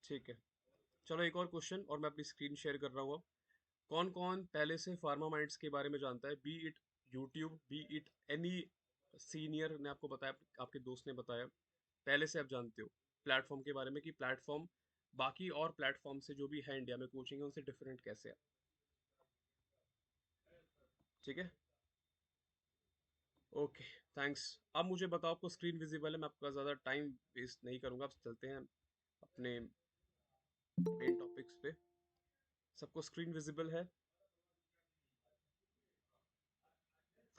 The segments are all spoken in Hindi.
ठीक है, चलो एक और क्वेश्चन और मैं अपनी स्क्रीन शेयर कर रहा हूँ अब। कौन कौन पहले से फार्मा माइंड्स के बारे में जानता है, B it YouTube, B it any senior ने आपको बताया, आपके दोस्त ने बताया, पहले से आप जानते हो प्लेटफॉर्म के बारे में कि प्लेटफॉर्म बाकी और प्लेटफॉर्म से जो भी है इंडिया में कोचिंग है उनसे डिफरेंट कैसे है। ठीक है, ओके, थैंक्स। अब मुझे बताओ, आपको स्क्रीन विजिबल है? मैं आपका ज़्यादा टाइम वेस्ट नहीं करूंगा, अब चलते हैं अपने मेन टॉपिक्स पे। सबको स्क्रीन विजिबल है?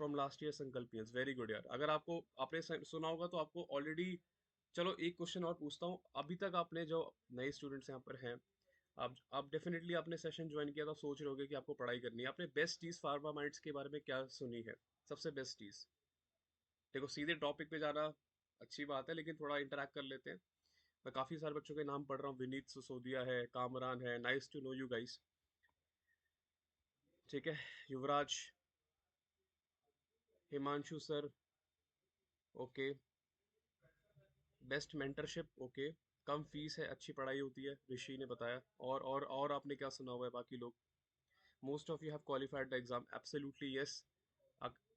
फ्रॉम लास्ट ईयर संकल्पियंस, वेरी गुड यार। अगर आपको आपने सुना होगा तो आपको ऑलरेडी। चलो एक क्वेश्चन और पूछता हूँ, अभी तक आपने जो नए स्टूडेंट्स यहाँ पर हैं, आप डेफिनेटली आपने सेशन ज्वाइन किया तो आप सोच रहे होगे कि आपको पढ़ाई करनी है। आपने बेस्ट चीज़ फार्मा माइंड्स के बारे में क्या सुनी है? सबसे बेस्ट चीज़। देखो सीधे टॉपिक पे जाना अच्छी बात है, लेकिन थोड़ा इंटरेक्ट कर लेते हैं। मैं काफ़ी सारे बच्चों के नाम पढ़ रहा हूँ, विनीत सिसोदिया है, कामरान है, nice to know you guys. ठीक है, Yuvraj, Himanshu sir, okay, best mentorship, okay, कम फीस है, अच्छी पढ़ाई होती है, ऋषि ने बताया। और आपने क्या सुना हुआ है बाकी लोग? Most of you have qualified the exam, absolutely yes.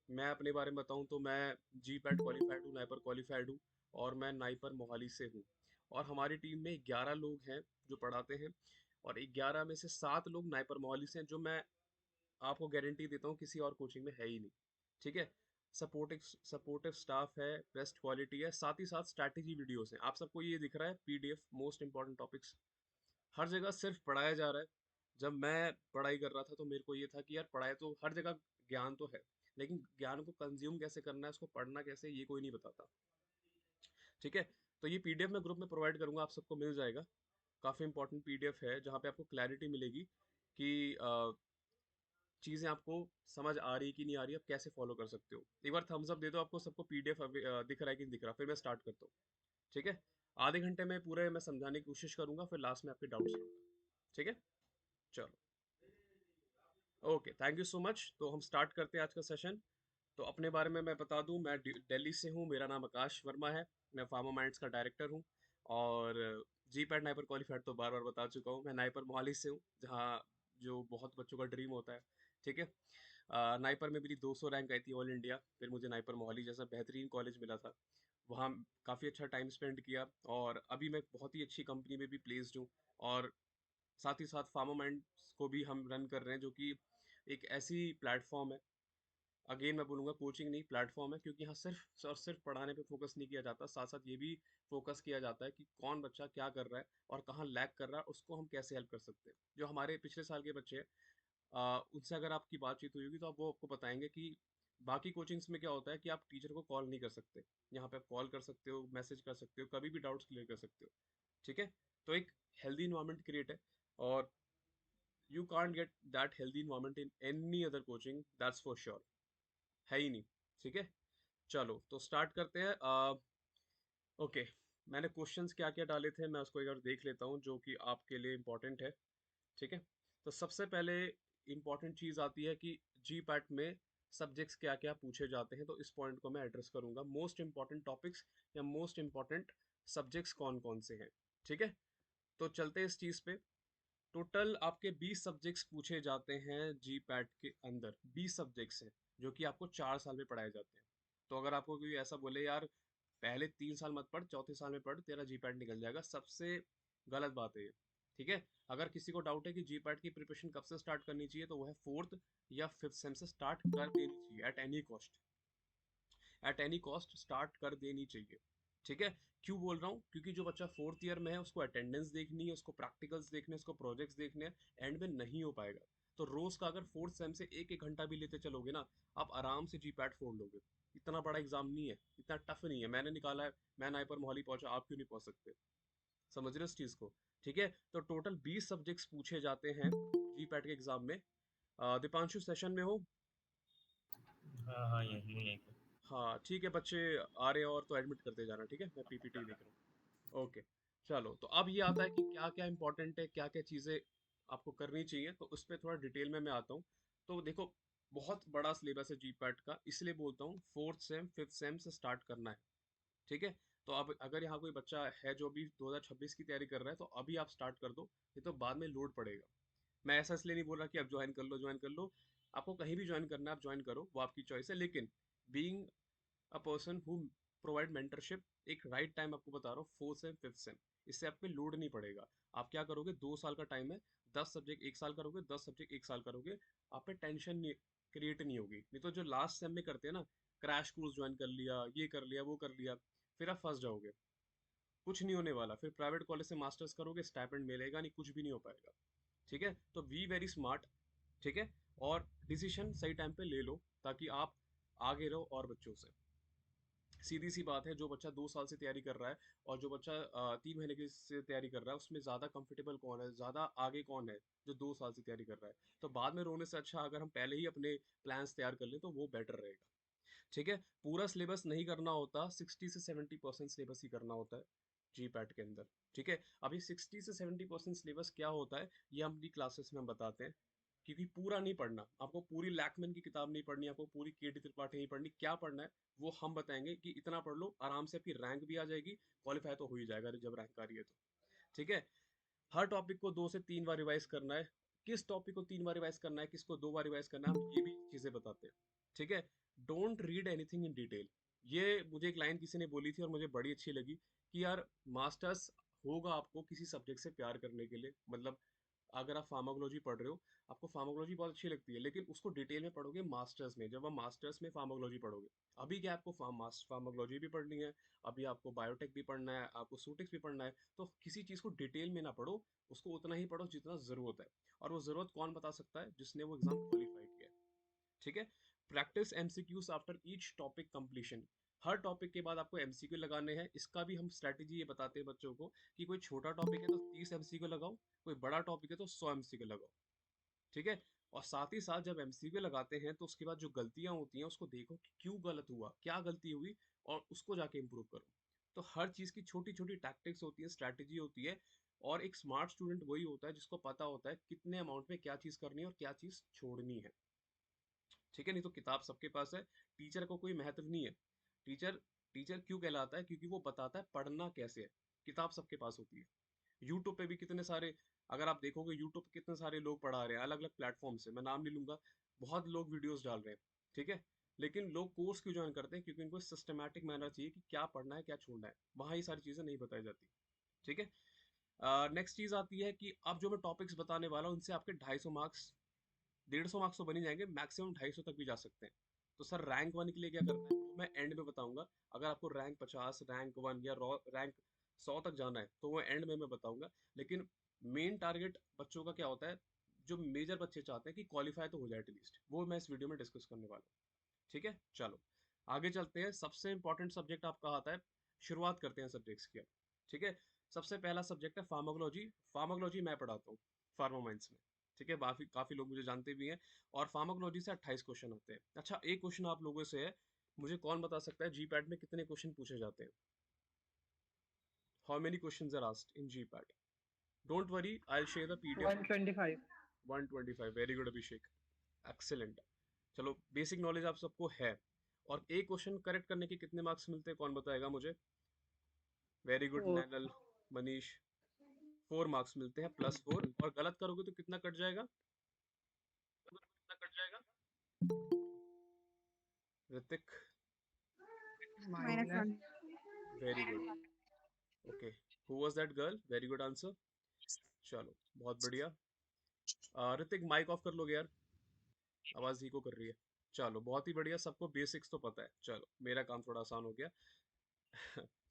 मैं अपने बारे में बताऊं तो मैं जी पैट क्वालिफाइड हूँ, नाइपर क्वालिफाइड हूँ, और मैं नाइपर मोहाली से हूँ। और हमारी टीम में 11 लोग हैं जो पढ़ाते हैं, और 11 में से 7 लोग नाइपर मोहाली से हैं, जो मैं आपको गारंटी देता हूँ किसी और कोचिंग में है ही नहीं। ठीक है, सपोर्टिव सपोर्टिव स्टाफ है, बेस्ट क्वालिटी है, साथ ही साथ स्ट्रैटेजी वीडियोस हैं। आप सबको ये दिख रहा है पीडीएफ, मोस्ट इंपॉर्टेंट टॉपिक्स। हर जगह सिर्फ पढ़ाया जा रहा है। जब मैं पढ़ाई कर रहा था तो मेरे को ये था कि यार पढ़ाई तो हर जगह, ज्ञान तो है, लेकिन ज्ञान को कंज्यूम कैसे करना है, उसको पढ़ना कैसे, ये कोई नहीं बताता। ठीक है, तो ये पीडीएफ मैं ग्रुप में प्रोवाइड करूंगा, आप सबको मिल जाएगा। काफ़ी इंपॉर्टेंट पीडीएफ है जहाँ पे आपको क्लैरिटी मिलेगी कि चीज़ें आपको समझ आ रही कि नहीं आ रही, आप कैसे फॉलो कर सकते हो। एक बार थम्स अप दे दो, आपको सबको पीडीएफ दिख रहा है कि नहीं दिख रहा, फिर मैं स्टार्ट करता हूँ। ठीक है, आधे घंटे में पूरे मैं समझाने की कोशिश करूंगा, फिर लास्ट में आपके डाउट्स लूंगा। ठीक है, चलो, okay, thank you so much. तो हम स्टार्ट करते हैं आज का सेशन। तो अपने बारे में मैं बता दूं, मैं दिल्ली से हूं, मेरा नाम आकाश वर्मा है, मैं फार्मा माइंड्स का डायरेक्टर हूं। और जी पैट नाइपर क्वालिफाइड तो बार बार बता चुका हूं। मैं नाइपर मोहाली से हूं, जहां जो बहुत बच्चों का ड्रीम होता है। ठीक है, नाइपर में मेरी 200 रैंक आई थी ऑल इंडिया, फिर मुझे नाइपर मोहाली जैसा बेहतरीन कॉलेज मिला था, वहाँ काफ़ी अच्छा टाइम स्पेंड किया, और अभी मैं बहुत ही अच्छी कंपनी में भी प्लेस्ड हूँ। और साथ ही साथ फार्मा माइंड्स को भी हम रन कर रहे हैं, जो कि एक ऐसी प्लेटफॉर्म है, अगेन मैं बोलूँगा कोचिंग नहीं, प्लेटफॉर्म है, क्योंकि यहाँ सिर्फ और सिर्फ पढ़ाने पे फोकस नहीं किया जाता, साथ साथ ये भी फोकस किया जाता है कि कौन बच्चा क्या कर रहा है और कहाँ लैग कर रहा है, उसको हम कैसे हेल्प कर सकते हैं। जो हमारे पिछले साल के बच्चे हैं, उनसे अगर आपकी बातचीत हुई होगी तो आप वो आपको बताएंगे कि बाकी कोचिंग्स में क्या होता है कि आप टीचर को कॉल नहीं कर सकते, यहाँ पे आप कॉल कर सकते हो, मैसेज कर सकते हो, कभी भी डाउट्स क्लियर कर सकते हो। ठीक है, तो एक हेल्दी इन्वायरमेंट क्रिएट है, और you can't get that healthy environment in any other coaching, that's for sure, है ही नहीं। ठीक है, चलो तो स्टार्ट करते हैं। ओके, मैंने क्वेश्चंस क्या क्या डाले थे मैं उसको एक बार देख लेता हूँ, जो कि आपके लिए इम्पोर्टेंट है। ठीक है, तो सबसे पहले इम्पोर्टेंट चीज़ आती है कि जी पैट में सब्जेक्ट्स क्या क्या पूछे जाते हैं, तो इस पॉइंट को मैं एड्रेस करूंगा, मोस्ट इंपॉर्टेंट टॉपिक्स या मोस्ट इंपॉर्टेंट सब्जेक्ट्स कौन कौन से हैं। ठीक है, तो चलते हैं इस चीज़ पे। टोटल आपके 20 सब्जेक्ट्स पूछे जाते हैं जी पैट के अंदर, 20 सब्जेक्ट्स हैं जो कि आपको 4 साल में पढ़ाए जाते हैं। तो अगर आपको कोई ऐसा बोले यार पहले 3 साल मत पढ़, चौथे साल में पढ़, तेरा जी पैट निकल जाएगा, सबसे गलत बात है ये। ठीक है, अगर किसी को डाउट है कि जी पैट की प्रिपरेशन कब से स्टार्ट करनी चाहिए, तो वो है फोर्थ या फिफ्थ सेम से स्टार्ट कर देनी चाहिए, at any cost, at any cost start कर देनी चाहिए। ठीक है, क्यों बोल रहा हूँ? क्योंकि जो बच्चा फोर्थ ईयर में है उसको अटेंडेंस देखनी है, उसको प्रैक्टिकल्स देखने हैं, उसको प्रोजेक्ट्स देखने हैं, एंड में नहीं हो पाएगा। तो रोज का अगर फोर्थ सेम से एक एक घंटा भी लेते चलोगे ना, आप आराम से जी पैट फोड़ लोगे। इतना बड़ा एग्जाम नहीं है, इतना टफ नहीं है, मैंने निकाला है, मैं नाइपर मोहाली पहुंचा, आप क्यों नहीं पहुंच सकते? समझ रहे हो इस चीज को? ठीक है, तो टोटल 20 सब्जेक्ट्स पूछे जाते हैं जी पैट के एग्जाम में। दीपांशु सेशन में हो? हाँ हाँ, यही यही पे। हाँ ठीक है, बच्चे आ रहे हैं और तो एडमिट करते जाना, ठीक है, मैं पीपीटी देख रहा हूँ। ओके, चलो तो अब ये आता है कि क्या क्या इंपॉर्टेंट है, क्या क्या चीज़ें आपको करनी चाहिए, तो उस पर थोड़ा डिटेल में मैं आता हूँ। तो देखो, बहुत बड़ा सिलेबस है जी पैट का, इसलिए बोलता हूँ फोर्थ सेम फिफ्थ सेम से स्टार्ट करना है। ठीक है, तो अब अगर यहाँ कोई बच्चा है जो अभी 2026 की तैयारी कर रहा है, तो अभी आप स्टार्ट कर दो, नहीं तो बाद में लोड पड़ेगा। मैं ऐसा इसलिए नहीं बोल रहा कि आप ज्वाइन कर लो, ज्वाइन कर लो। आपको कहीं भी ज्वाइन करना है आप ज्वाइन करो, वो आपकी चॉइस है, लेकिन being a person who provide mentorship, एक राइट टाइम आपको बता रहा हूँ, 4 सेम 5 सेम, इससे आप पे लोड नहीं पड़ेगा। आप क्या करोगे, 2 साल का टाइम है, 10 सब्जेक्ट 1 साल करोगे, 10 सब्जेक्ट 1 साल करोगे, आप पे टेंशन नहीं क्रिएट नहीं होगी। नहीं तो जो लास्ट सेम में करते हैं ना, क्रैश कोर्स ज्वाइन कर लिया, ये कर लिया, वो कर लिया, फिर आप फंस जाओगे, कुछ नहीं होने वाला। फिर प्राइवेट कॉलेज से मास्टर्स करोगे, स्टाइपेंड मिलेगा नहीं, कुछ भी नहीं हो पाएगा। ठीक है, तो बी वेरी स्मार्ट। ठीक है, और डिसीजन सही टाइम पे ले लो, ताकि आप आगे रहो और बच्चों से। सीधी सी बात है, जो बच्चा 2 साल से तैयारी कर रहा है और जो बच्चा 3 महीने की से तैयारी कर रहा है, उसमें ज़्यादा कंफर्टेबल कौन है, ज़्यादा आगे कौन है, जो 2 साल से तैयारी कर रहा है। तो बाद में रोने से अच्छा अगर हम पहले ही अपने प्लान्स तैयार कर लें तो वो बेटर रहेगा। ठीक है, पूरा सिलेबस नहीं करना होता, 60 से 70% सिलेबस ही करना होता है जी पैट के अंदर। ठीक है, अभी 60 से 70% सिलेबस क्या होता है, ये हम अपनी क्लासेस में हम बताते हैं। क्योंकि पूरा नहीं पढ़ना आपको, पूरी लैकमैन की किताब नहीं पढ़नी आपको, पूरी केटी त्रिपाठी नहीं पढ़नी, क्या पढ़ना है वो हम बताएंगे कि इतना पढ़ लो, आराम से आपकी रैंक भी आ जाएगी, क्वालिफाई तो हो ही जाएगा जब रैंक आ रही है तो। ठीक है, हर टॉपिक को 2 से 3 बार रिवाइज करना है। किस टॉपिक को 3 बार रिवाइज करना है, किसको 2 बार रिवाइज करना है, हम ये भी चीजें बताते हैं। ठीक है, don't read anything in detail. ये मुझे एक लाइन किसी ने बोली थी और मुझे बड़ी अच्छी लगी कि यार, मास्टर्स होगा आपको किसी सब्जेक्ट से प्यार करने के लिए, मतलब अगर आप फार्माकोलॉजी पढ़ रहे हो, आपको फार्माकोलॉजी बहुत अच्छी लगती है, लेकिन उसको डिटेल में पढ़ोगे मास्टर्स में, जब आप मास्टर्स में फार्माकोलॉजी पढ़ोगे। अभी क्या आपको फार्माकोलॉजी भी पढ़नी है, अभी आपको बायोटेक भी पढ़ना है, आपको सूटिक्स भी पढ़ना है, तो किसी चीज़ को डिटेल में ना पढ़ो, उसको उतना ही पढ़ो जितना ज़रूरत है। और वो ज़रूरत कौन बता सकता है, जिसने वो एग्ज़ाम क्वालिफाई किया है। ठीक है, practice MCQs after each topic completion. हर टॉपिक के बाद आपको एमसीक्यू लगाने हैं। इसका भी हम स्ट्रैटेजी ये बताते हैं बच्चों को कि कोई छोटा टॉपिक है तो 30 एमसीक्यू लगाओ, कोई बड़ा टॉपिक है तो 100 एमसीक्यू लगाओ। ठीक है, और साथ ही साथ जब एमसीक्यू लगाते हैं तो उसके बाद जो गलतियां होती हैं उसको देखो कि क्यों गलत हुआ, क्या गलती हुई, और उसको जाके इम्प्रूव करो। तो हर चीज़ की छोटी छोटी टैक्टिक्स होती है, स्ट्रैटेजी होती है। और एक स्मार्ट स्टूडेंट वही होता है जिसको पता होता है कितने अमाउंट में क्या चीज़ करनी है और क्या चीज़ छोड़नी है। ठीक है, नहीं तो किताब सबके पास है, टीचर को कोई महत्व नहीं है। टीचर टीचर क्यों कहलाता है, क्योंकि वो बताता है पढ़ना कैसे है। किताब सबके पास होती है। यूट्यूब पे भी कितने सारे, अगर आप देखोगे यूट्यूब पे कितने सारे लोग पढ़ा रहे हैं अलग अलग प्लेटफॉर्म से, मैं नाम नहीं लूंगा, बहुत लोग वीडियोस डाल रहे हैं। ठीक है, लेकिन लोग कोर्स क्यों ज्वाइन करते हैं, क्योंकि उनको सिस्टमैटिक मैनर चाहिए कि क्या पढ़ना है क्या छोड़ना है, वहाँ ये सारी चीज़ें नहीं बताई जाती। ठीक है, नेक्स्ट चीज़ आती है कि अब जो मैं टॉपिक्स बताने वाला हूँ उनसे आपके 250 मार्क्स, 150 मार्क्स तो बन ही जाएंगे, मैक्सिमम 250 तक भी जा सकते हैं। तो सर रैंक वन के लिए क्या करना है वो मैं एंड में बताऊंगा। अगर आपको रैंक 50, रैंक वन या रैंक 100 तक जाना है तो वो एंड में मैं बताऊंगा। लेकिन मेन टारगेट बच्चों का क्या होता है, जो मेजर बच्चे चाहते हैं कि क्वालिफाई तो हो जाए एटलीस्ट, वो मैं इस वीडियो में डिस्कस करने वाला हूँ। ठीक है, चलो आगे चलते हैं। सबसे इंपॉर्टेंट सब्जेक्ट आपका आता है, शुरुआत करते हैं सब्जेक्ट्स की अब। ठीक है, सबसे पहला सब्जेक्ट है फार्माकोलॉजी। फार्माकोलॉजी मैं पढ़ाता हूँ फार्मामाइंस में। ठीक है, काफ़ी काफ़ी लोग मुझे जानते भी हैं। और फार्माकोलॉजी से 28 क्वेश्चन आते हैं। अच्छा, एक क्वेश्चन आप लोगों से है, मुझे कौन बता सकता है जी पैट में कितने क्वेश्चन पूछे जाते हैं? How many question are asked in GPAT? Don't worry, I will share the PDF. 125। 125, very good Abhishek, excellent. चलो, बेसिक नॉलेज आप सबको है। और एक क्वेश्चन करेक्ट करने के कितने मार्क्स मिलते हैं, कौन बताएगा मुझे? Very good four. नैनल, मनीष। 4 मार्क्स मिलते हैं, +4, और गलत करोगे तो कितना कट जाएगा? कितना कट जाएगा? Hrithik. Minus. Very good, okay. Who was that girl? Very good answer. चलो, बहुत बढ़िया। ऋतिक माइक ऑफ कर लोगे यार, आवाज इको कर रही है। चलो, बहुत ही बढ़िया, सबको बेसिक्स तो पता है, चलो मेरा काम थोड़ा आसान हो गया।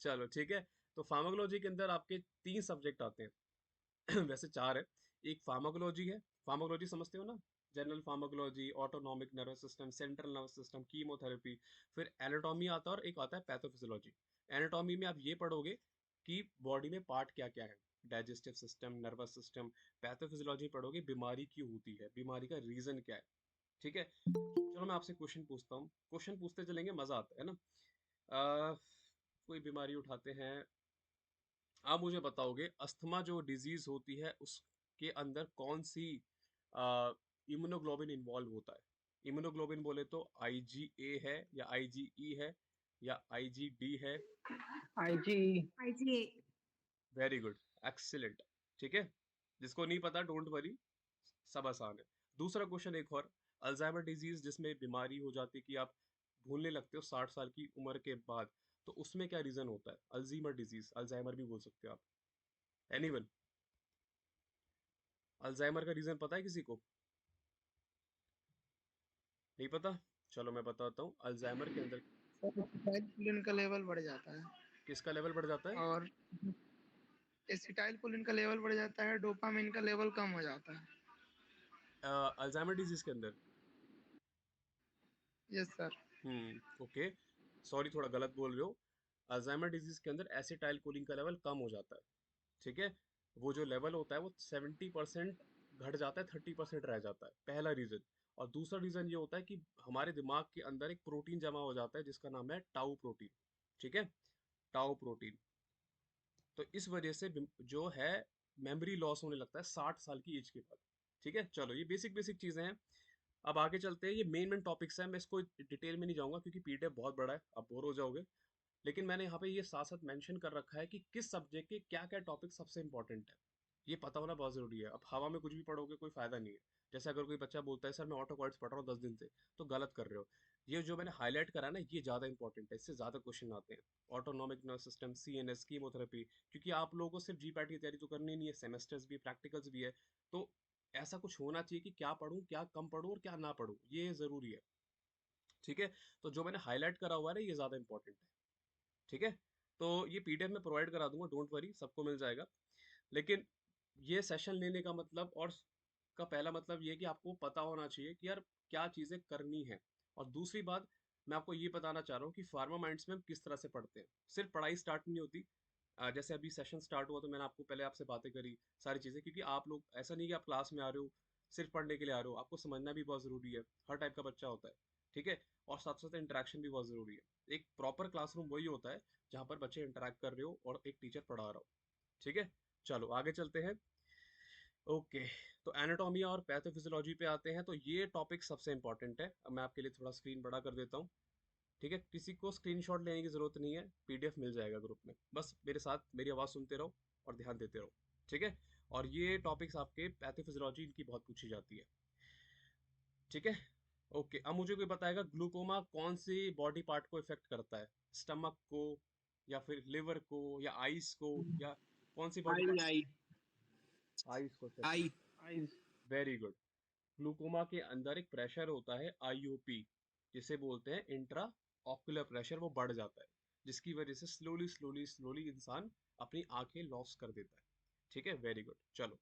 चलो ठीक है, तो फार्माकोलॉजी के अंदर आपके 3 सब्जेक्ट आते हैं। वैसे 4 है। एक फार्माकोलॉजी है, फार्माकोलॉजी समझते हो ना? General pharmacology, autonomic nervous system, central nervous system, chemotherapy. फिर एनाटॉमी आता है और एक आता है पैथोफिजियोलॉजी। एनाटॉमी में आप ये पढ़ोगे कि बॉडी में पार्ट क्या क्या है, digestive system, nervous system. Pathophysiology पढ़ोगे बीमारी क्यों होती है, बीमारी का रीजन क्या है। ठीक है, चलो मैं आपसे क्वेश्चन पूछता हूँ, क्वेश्चन पूछते चलेंगे, मजा आता है ना। अ, कोई बीमारी उठाते हैं। आप मुझे बताओगे, अस्थमा जो डिजीज होती है उसके अंदर कौन सी इम्यूनोग्लोबिन इन्वॉल्व होता है? इम्यूनोग्लोबिन बोले तो आईजीए है या आईजीई है, या IgD है? IG. IgA. Very good, excellent. ठीक है, जिसको नहीं पता डोंट वरी, सब आसान है। दूसरा क्वेश्चन एक और, अल्जाइमर डिजीज जिसमें बीमारी हो जाती है कि आप भूलने लगते हो 60 साल की उम्र के बाद, तो उसमें क्या रीजन होता है? अल्जीमर डिजीज, अल्जाइमर भी बोल सकते हो आप। एनीवन, अल्जाइमर का रीजन पता है किसी को? नहीं पता? चलो मैं बताता हूँ। अल्जाइमर के अंदर एसिटाइलकोलिन का लेवल बढ़ जाता है किसका लेवल बढ़ जाता है? और एसिटाइलकोलिन का लेवल बढ़ जाता है, डोपामिन का लेवल कम हो जाता है। अल्जाइमर डिजीज के अंदर। Yes sir. ओके, सॉरी थोड़ा गलत बोल रहे हो। अल्जाइमर डिजीज के अंदर एसिटाइल कोलिन का लेवल कम हो जाता है। ठीक है, वो जो लेवल होता है वो 70% घट जाता है, 30% रह जाता है, पहला रीजन। और दूसरा रीजन ये होता है कि हमारे दिमाग के अंदर एक प्रोटीन जमा हो जाता है जिसका नाम है टाउ प्रोटीन। ठीक है, टाउ प्रोटीन। तो इस वजह से जो है मेमोरी लॉस होने लगता है 60 साल की एज के बाद। ठीक है, चलो ये बेसिक बेसिक चीजें हैं। अब आगे चलते हैं, ये मेन मेन टॉपिक्स हैं, मैं इसको डिटेल में नहीं जाऊंगा क्योंकि पीडीएफ बहुत बड़ा है, आप बोर हो जाओगे। लेकिन मैंने यहाँ पे ये साथ साथ मेंशन कर रखा है कि किस सब्जेक्ट के क्या क्या टॉपिक सबसे इंपॉर्टेंट है। ये पता होना बहुत जरूरी है। अब हवा में कुछ भी पढ़ोगे कोई फायदा नहीं है। जैसे अगर कोई बच्चा बोलता है सर मैं ऑटो पढ़ रहा हूँ 10 दिन से, तो गलत कर रहे हो। ये जो मैंने हाईलाइट करा है ना, ये ज़्यादा इंपॉर्टेंट है, इससे ज़्यादा क्वेश्चन आते हैं। Autonomic nervous system, CNS, chemotherapy. क्योंकि आप लोगों को सिर्फ जीपैट की तैयारी तो करनी नहीं है, सेमेस्टर्स भी, प्रैक्टिकल्स भी है। तो ऐसा कुछ होना चाहिए कि क्या पढूं, क्या कम पढूं और क्या ना पढूं, ये ज़रूरी है। ठीक है, तो जो मैंने हाईलाइट करा हुआ है ना, ये ज़्यादा इंपॉर्टेंट है। ठीक है, तो ये पीडीएफ में प्रोवाइड करा दूंगा, डोंट वरी, सबको मिल जाएगा। लेकिन ये सेशन लेने का मतलब और का पहला मतलब ये कि आपको पता होना चाहिए कि यार क्या चीज़ें करनी है। और दूसरी बात, मैं आपको ये बताना चाह रहा हूँ कि फार्मा माइंड्स में हम किस तरह से पढ़ते हैं। सिर्फ पढ़ाई स्टार्ट नहीं होती। जैसे अभी सेशन स्टार्ट हुआ तो मैंने आपको पहले आपसे बातें करी सारी चीज़ें, क्योंकि आप लोग ऐसा नहीं कि आप क्लास में आ रहे हो सिर्फ पढ़ने के लिए आ रहे हो, आपको समझना भी बहुत ज़रूरी है। हर टाइप का बच्चा होता है। ठीक है, और साथ साथ इंटरेक्शन भी बहुत ज़रूरी है। एक प्रॉपर क्लासरूम वही होता है जहाँ पर बच्चे इंटरेक्ट कर रहे हो और एक टीचर पढ़ा रहा हो। ठीक है, चलो आगे चलते हैं। ओके, तो एनाटोमी और पैथोफिजियोलॉजी पे आते हैं। तो ये टॉपिक सबसे इंपॉर्टेंट है। अब मैं आपके लिए थोड़ा स्क्रीन बड़ा कर देता हूँ। ठीक है, किसी को स्क्रीनशॉट लेने की ज़रूरत नहीं है, पीडीएफ मिल जाएगा ग्रुप में। बस मेरे साथ मेरी आवाज़ सुनते रहो और ध्यान देते रहो। ठीक है, और ये टॉपिक्स आपके पैथोफिजियोलॉजी इनकी बहुत पूछी जाती है। ठीक है, ओके, अब मुझे कोई बताएगा ग्लूकोमा कौन सी बॉडी पार्ट को इफेक्ट करता है? स्टमक को, या फिर लिवर को, या आइस को, या कौन सी बॉडी आई पार्ट? आई आइस को इफेक्ट आई करता आई है। Very good. ग्लूकोमा के अंदर एक प्रेशर होता है IOP, जिसे बोलते हैं इंट्रा ऑक्यूलर प्रेशर, वो बढ़ जाता है, जिसकी वजह से स्लोली स्लोली स्लोली इंसान अपनी आंखें लॉस कर देता है। ठीक है, वेरी गुड। चलो,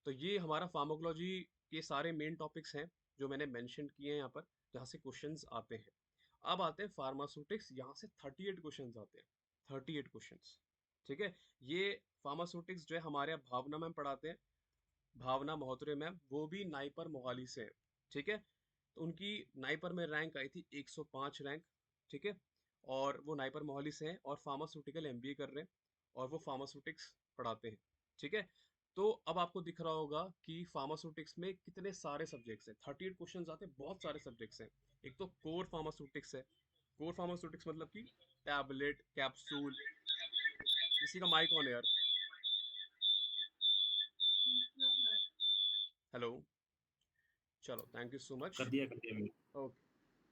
तो ये हमारा फार्माकोलॉजी के सारे मेन टॉपिक्स हैं जो मैंने मेंशन किए हैं यहाँ पर, जहाँ से क्वेश्चंस आते हैं। अब आते हैं फार्मास्यूटिक्स, यहाँ से 38 क्वेश्चंस आते हैं। 38 क्वेश्चंस। ठीक है, ये फार्मास्यूटिक्स जो है हमारे यहाँ भावना मैम पढ़ाते हैं, भावना महोत्रे मैम, वो भी नाइपर मोहाली से है। ठीक है, तो उनकी नाइपर में रैंक आई थी 105 रैंक। ठीक है, और वो नाइपर मोहाली से हैं और फार्मास्यूटिकल MBA कर रहे हैं, और वो फार्मास्यूटिक्स पढ़ाते हैं। ठीक है, तो अब आपको दिख रहा होगा कि फार्मास्यूटिक्स में कितने सारे सब्जेक्ट्स हैं। 38 क्वेश्चन आते हैं, बहुत सारे सब्जेक्ट्स हैं। एक तो कोर फार्मास्यूटिक्स है। कोर फार्मास्यूटिक्स मतलब कि टैबलेट, कैप्सूल। किसी का माइक ऑन है यार? हेलो, चलो थैंक यू सो मच। कर दिया mute. Okay,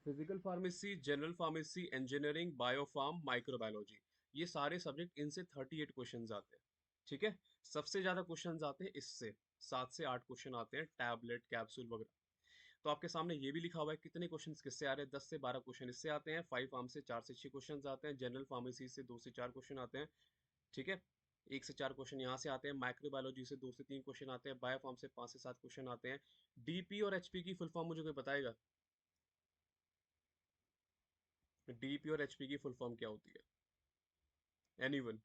physical pharmacy, general pharmacy, engineering, Biopharm, microbiology, ये सारे सब्जेक्ट इनसे 38 क्वेश्चंस आते हैं। ठीक है, सबसे ज्यादा क्वेश्चंस आते हैं इससे, 7 से 8 क्वेश्चन आते हैं टैबलेट, कैप्सूल वगैरह। तो आपके सामने ये भी लिखा हुआ है कितने क्वेश्चंस किससे आ रहे हैं। 10 से 12 क्वेश्चन इससे आते हैं, 5 फार्म से 4 से 6 क्वेश्चन आते हैं, जनरल फार्मेसी से 2 से 4 क्वेश्चन आते हैं। ठीक है, 1 से 4 क्वेश्चन यहाँ से आते हैं, माइक्रोबायोलॉजी से 2 से 3 क्वेश्चन आते हैं, बायोफार्म से 5 से 7 क्वेश्चन आते हैं। DP और HP की फुल फॉर्म मुझे कोई बताएगा? DP और HP की फुल फॉर्म क्या होती है? एनीवन?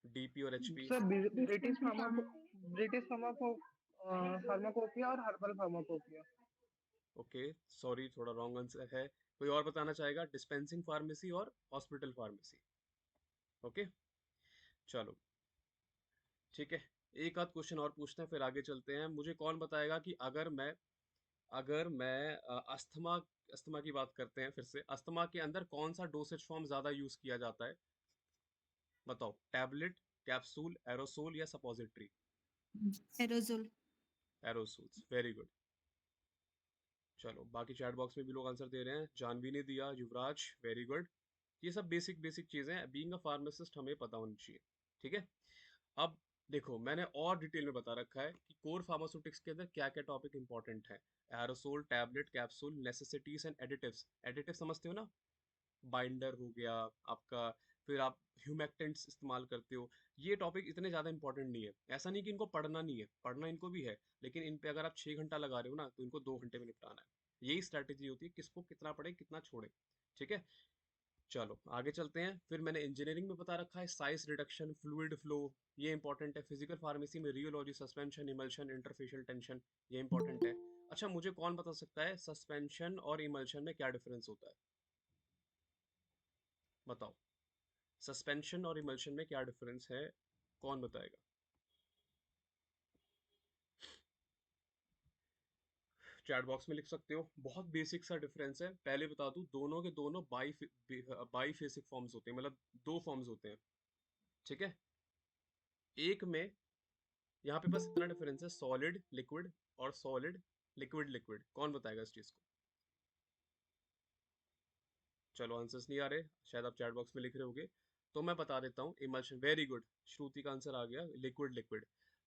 DP और HP? सर ब्रिटिश फार्माकोपिया और हर्बल फार्माकोपिया। ओके, सॉरी थोड़ा रॉन्ग आंसर है। कोई और बताना चाहेगा? डिस्पेंसिंग फार्मेसी और हॉस्पिटल फार्मेसी। ओके, चलो ठीक है, एक आध क्वेश्चन और पूछते हैं फिर आगे चलते हैं। मुझे कौन बताएगा कि अगर मैं अगर मैं अस्थमा अस्थमा की बात करते हैं फिर से, अस्थमा के अंदर कौन सा डोसेज फॉर्म ज़्यादा यूज़ किया जाता है? बताओ, टैबलेट, कैप्सूल, एरोसोल या suppository? Aerosol. Aerosols, very good. चलो बाकी चैट बॉक्स में भी लोग आंसर दे रहे हैं। जानवी ने दिया, युवराज, वेरी गुड। ये सब बेसिक बेसिक चीज़ें हैं, बीइंग अ फार्मासिस्ट हमें पता होनी चाहिए। ठीक है, अब देखो मैंने और डिटेल में बता रखा है कि कोर फार्मास्यूटिक्स के अंदर क्या क्या टॉपिक इंपॉर्टेंट है। Aerosol, tablet, capsule, necessities and additives. Additive समझते हो ना, बाइंडर हो गया आपका, फिर आप ह्यूमेक्टेंट्स इस्तेमाल करते हो। ये टॉपिक इतने ज़्यादा इंपॉर्टेंट नहीं है, ऐसा नहीं कि इनको पढ़ना नहीं है, पढ़ना इनको भी है, लेकिन इन पे अगर आप 6 घंटा लगा रहे हो ना तो इनको 2 घंटे में निपटाना है। यही स्ट्रैटेजी होती है, किसको कितना पढ़े कितना छोड़े। ठीक है, चलो आगे चलते हैं। फिर मैंने इंजीनियरिंग में बता रखा है साइज रिडक्शन, फ्लूइड फ्लो, ये इंपॉर्टेंट है। फिजिकल फार्मेसी में rheology, suspension, emulsion, interfacial tension, ये इंपॉर्टेंट है। अच्छा मुझे कौन बता सकता है सस्पेंशन और इमल्शन में क्या डिफरेंस होता है? बताओ, सस्पेंशन और इमल्शन में क्या डिफरेंस है, कौन बताएगा? चैट बॉक्स में लिख सकते हो। बहुत बेसिक सा डिफरेंस है, पहले बता दूं, दोनों के दोनों बाईफेसिक फॉर्म्स होते हैं, मतलब दो फॉर्म्स होते हैं। ठीक है, एक में यहाँ पे बस इतना डिफरेंस है, सॉलिड लिक्विड और सॉलिड लिक्विड लिक्विड। कौन बताएगा इस चीज को? चलो आंसर्स नहीं आ रहे, शायद आप चैट बॉक्स में लिख रहे होगे, तो मैं बता देता हूँ। इमल्शन, वेरी गुड, श्रुति का आंसर आ गया, लिक्विड लिक्विड।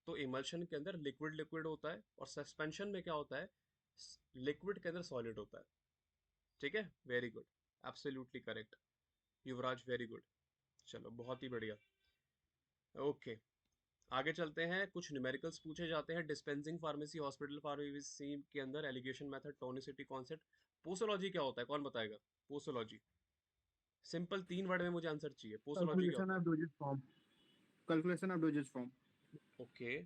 तो इमल्शन के अंदर लिक्विड लिक्विड होता है, और सस्पेंशन में क्या होता है, लिक्विड के अंदर सॉलिड होता है। ठीक है, वेरी गुड, एब्सोल्युटली करेक्ट युवराज, वेरी गुड। चलो बहुत ही बढ़िया। ओके, आगे चलते हैं। कुछ न्यूमेरिकल्स पूछे जाते हैं। डिस्पेंसिंग फार्मेसी, हॉस्पिटल फार्मेसी के अंदर allegation method, tonicity concept. Posology क्या होता है, कौन बताएगा? पोसोलॉजी, सिंपल 3 वर्ड में मुझे आंसर चाहिए। पोसोलॉजी क्या कैलकुलेशन होता of doses form. Calculation of doses form. है? ओके,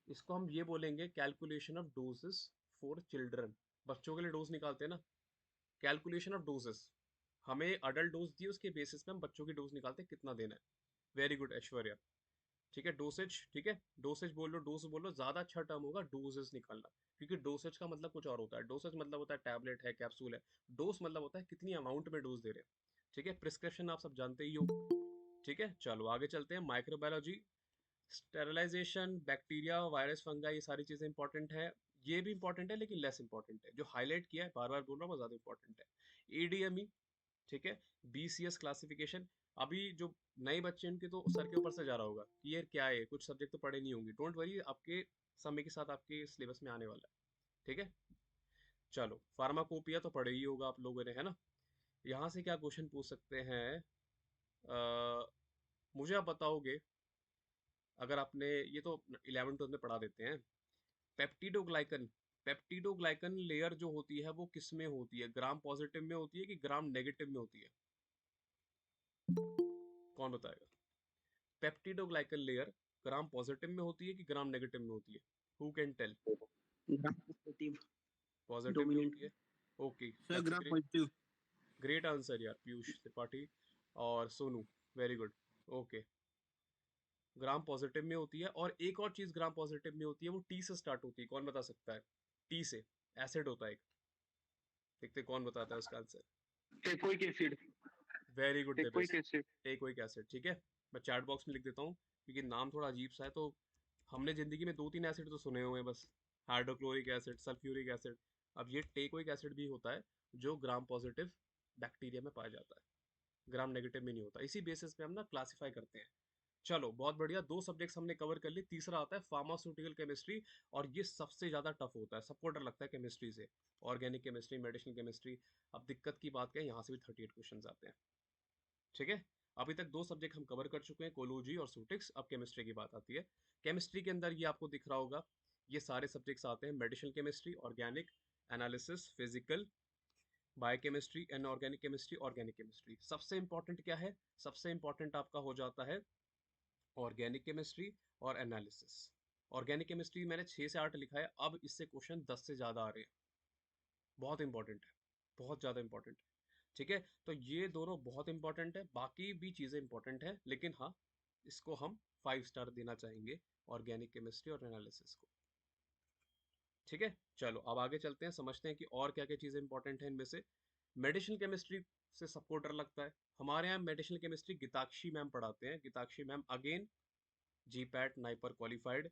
इसको हम ये बोलेंगे calculation of doses for children. बच्चों के लिए डोज निकालते हैं ना, कैलकुलेशन ऑफ डोजेस। हमें अडल्ट डोज दी, उसके बेसिस पे हम बच्चों की डोज निकालते हैं कितना देना है। Very good Aishwarya. ठीक है, डोसेज, ठीक है, डोसेज बोल लो, डोज बोल लो, ज़्यादा अच्छा टर्म होगा डोजेस निकालना, क्योंकि डोसेज का मतलब कुछ और होता है। डोसेज मतलब होता है टैबलेट है, कैप्सूल है। डोज मतलब होता है कितनी अमाउंट में डोज दे रहे हैं। ठीक है, प्रिस्क्रिप्शन आप सब जानते ही हो। ठीक है, चलो आगे चलते हैं। माइक्रोबायोलॉजी, स्टेरिलाइजेशन, बैक्टीरिया, वायरस, फंगा, ये सारी चीज़ें इंपॉर्टेंट है। ये भी इंपॉर्टेंट है लेकिन लेस इंपॉर्टेंट है। जो हाईलाइट किया है, बार बार बोल रहा हूँ, वो ज़्यादा इंपॉर्टेंट है। एडीएमई, ठीक है, बीसीएस क्लासिफिकेशन। अभी जो नए बच्चे हैं, उनके तो सर के ऊपर से जा रहा होगा कि ये क्या है, कुछ सब्जेक्ट तो पढ़े नहीं होंगे। डोंट वरी, आपके समय के साथ आपके सिलेबस में आने वाला है। ठीक है, चलो फार्माकोपिया तो पढ़े ही होगा आप लोगों ने, है ना? यहाँ से क्या क्वेश्चन पूछ सकते हैं? मुझे आप बताओगे, अगर आपने ये तो 11 12 में पढ़ा देते हैं। पेप्टिडोग्लाइकन, पेप्टिडोग्लाइकन लेयर जो होती है वो किस में होती है? ग्राम पॉजिटिव में होती है कि ग्राम नेगेटिव में होती है? कौन बताएगा? पेप्टिडोग्लाइकन लेयर ग्राम पॉजिटिव में होती है कि ग्राम नेगेटिव में होती है? Who can tell? Gram positive positive में डोमिनेंट। होती है। Okay, sir that's a gram great, positive. Great answer यार, पीयूष त्रिपाठी और Sonu, very good. Okay, gram positive में होती है। और एक और चीज ग्राम पॉजिटिव में होती है, वो टी से स्टार्ट होती है। कौन बता सकता है? टी से, एसिड होता है एक। देखते हैं कौन बताता है उसका answer. Teichoic acid. Very good teichoic दिव्यस, एसिड। Teichoic acid. ठीक है, मैं चैट बॉक्स में लिख देता हूँ, क्योंकि नाम थोड़ा अजीब सा है। तो हमने जिंदगी में 2 3 एसिड तो सुने हुए हैं बस, हाइड्रोक्लोरिक एसिड, सल्फ्यूरिक एसिड। अब ये टेकोइक एसिड भी होता है, जो ग्राम पॉजिटिव बैक्टीरिया में पाया जाता है, ग्राम नेगेटिव में नहीं होता। इसी बेसिस पे हम ना क्लासीफाई करते हैं। चलो बहुत बढ़िया, 2 सब्जेक्ट्स हमने कवर कर लिए। तीसरा आता है फार्मास्यूटिकल केमिस्ट्री, और ये सबसे ज़्यादा टफ होता है, सबको डर लगता है केमिस्ट्री से। Organic chemistry, medicinal chemistry. अब दिक्कत की बात क्या है, यहाँ से भी 38 क्वेश्चन आते हैं। ठीक है, अभी तक 2 सब्जेक्ट हम कवर कर चुके हैं, कोलोजी और सूटिक्स। अब केमिस्ट्री की बात आती है। केमिस्ट्री के अंदर ये आपको दिख रहा होगा, ये सारे सब्जेक्ट्स आते हैं। Medicinal chemistry, organic, analysis, physical, biochemistry, inorganic chemistry, organic chemistry. सबसे इंपॉर्टेंट क्या है? सबसे इंपॉर्टेंट आपका हो जाता है ऑर्गेनिक केमिस्ट्री और एनालिसिस। ऑर्गेनिक केमिस्ट्री मैंने 6 से 8 लिखा है, अब इससे क्वेश्चन 10 से ज़्यादा आ रहे हैं। बहुत इंपॉर्टेंट है, बहुत ज़्यादा इंपॉर्टेंट है। ठीक है, तो ये दोनों बहुत इंपॉर्टेंट है, बाकी भी चीज़ें इंपॉर्टेंट है, लेकिन हाँ, इसको हम 5 स्टार देना चाहेंगे, ऑर्गेनिक केमिस्ट्री और एनालिसिस को। ठीक है, चलो अब आगे चलते हैं, समझते हैं कि और क्या क्या चीज़ें इंपॉर्टेंट हैं इनमें से। मेडिसिनल केमिस्ट्री से सबको डर लगता है। हमारे यहाँ मेडिसिनल केमिस्ट्री गीताक्षी मैम पढ़ाते हैं। Geetakshi ma'am again GPAT NIPER qualified,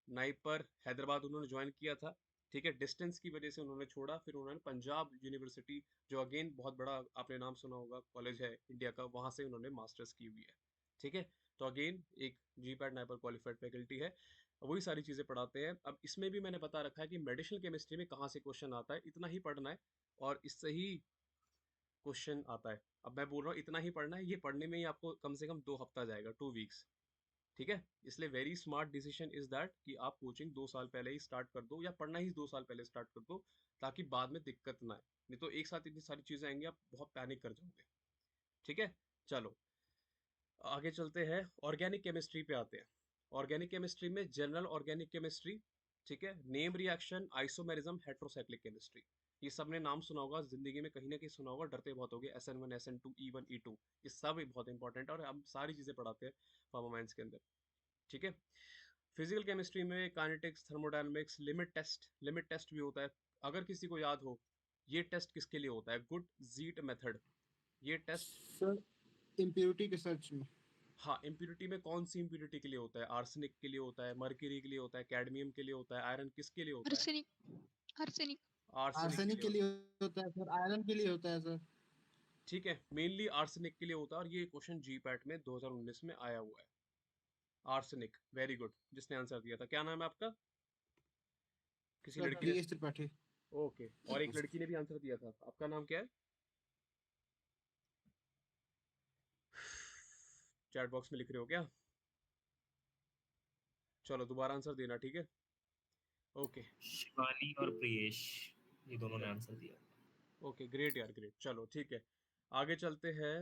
NIPER Hyderabad उन्होंने ज्वाइन किया था। ठीक है, डिस्टेंस की वजह से उन्होंने छोड़ा, फिर उन्होंने पंजाब यूनिवर्सिटी, जो अगेन बहुत बड़ा आपने नाम सुना होगा कॉलेज है इंडिया का, वहाँ से उन्होंने मास्टर्स की हुई है। ठीक है, तो अगेन एक जी पैट नाइपर क्वालिफाइड फैकल्टी है, वही सारी चीज़ें पढ़ाते हैं। अब इसमें भी मैंने बता रखा है कि मेडिसिनल केमिस्ट्री में कहाँ से क्वेश्चन आता है, इतना ही पढ़ना है और इससे ही क्वेश्चन आता है। अब मैं बोल रहा हूँ इतना ही पढ़ना है, ये पढ़ने में ही आपको कम से कम 2 हफ्ता जाएगा, 2 वीक्स। ठीक है, इसलिए very smart decision is that कि आप कोचिंग 2 साल पहले ही स्टार्ट कर दो, या पढ़ना ही 2 साल पहले स्टार्ट कर दो, ताकि बाद में दिक्कत ना आए। नहीं तो एक साथ इतनी सारी चीज़ें आएंगी, आप बहुत पैनिक कर जाओगे। ठीक है, चलो आगे चलते हैं, ऑर्गेनिक केमिस्ट्री पे आते हैं। ऑर्गेनिक केमिस्ट्री में जनरल ऑर्गेनिक केमिस्ट्री, ठीक है, name reaction, isomerism, heterocyclic chemistry, ये सबने नाम सुना होगा जिंदगी में, कहीं ना कहीं सुना होगा, डरते बहुत होगे। SN1 SN2 E1 E2, ये सब बहुत इंपॉर्टेंट है और हम सारी चीज़ें पढ़ाते हैं फार्मामाइंस के अंदर। ठीक है, फिजिकल केमिस्ट्री में काइनेटिक्स, थर्मोडायनामिक्स, लिमिट टेस्ट भी होता है। अगर किसी को याद हो, ये टेस्ट किसके लिए होता है? गुड जीट मेथड, ये टेस्ट। सर इम्प्योरिटी के सर्च में। हाँ, इम्प्यूरिटी में कौन सी इम्प्यूरिटी के लिए होता है? आर्सेनिक के लिए होता है, मर्क्यूरी के लिए होता है, कैडमियम के लिए होता है, आयरन किसके लिए होता है? आर्सेनिक आर्सेनिक आर्सेनिक के आर्सेनिक लिए के होता लिए है। होता है सर, आयरन के लिए होता है सर। ठीक है, मेनली आर्सेनिक के लिए होता है और ये क्वेश्चन जी पैट में 2019 में आया हुआ है। आर्सेनिक, वेरी गुड, जिसने आंसर दिया था। क्या नाम है आपका? किसी सर लड़की ने? DS त्रिपाठी। ओके, और एक लड़की ने भी आंसर दिया था, आपका नाम क्या है? चैट बॉक्स में लिख रहे हो क्या? चलो दोबारा आंसर देना, ठीक है। ओके, शिवानी और प्रियेश, ये दोनों ने आंसर दिया। ओके ग्रेट यार, ग्रेट, चलो ठीक है, आगे चलते हैं।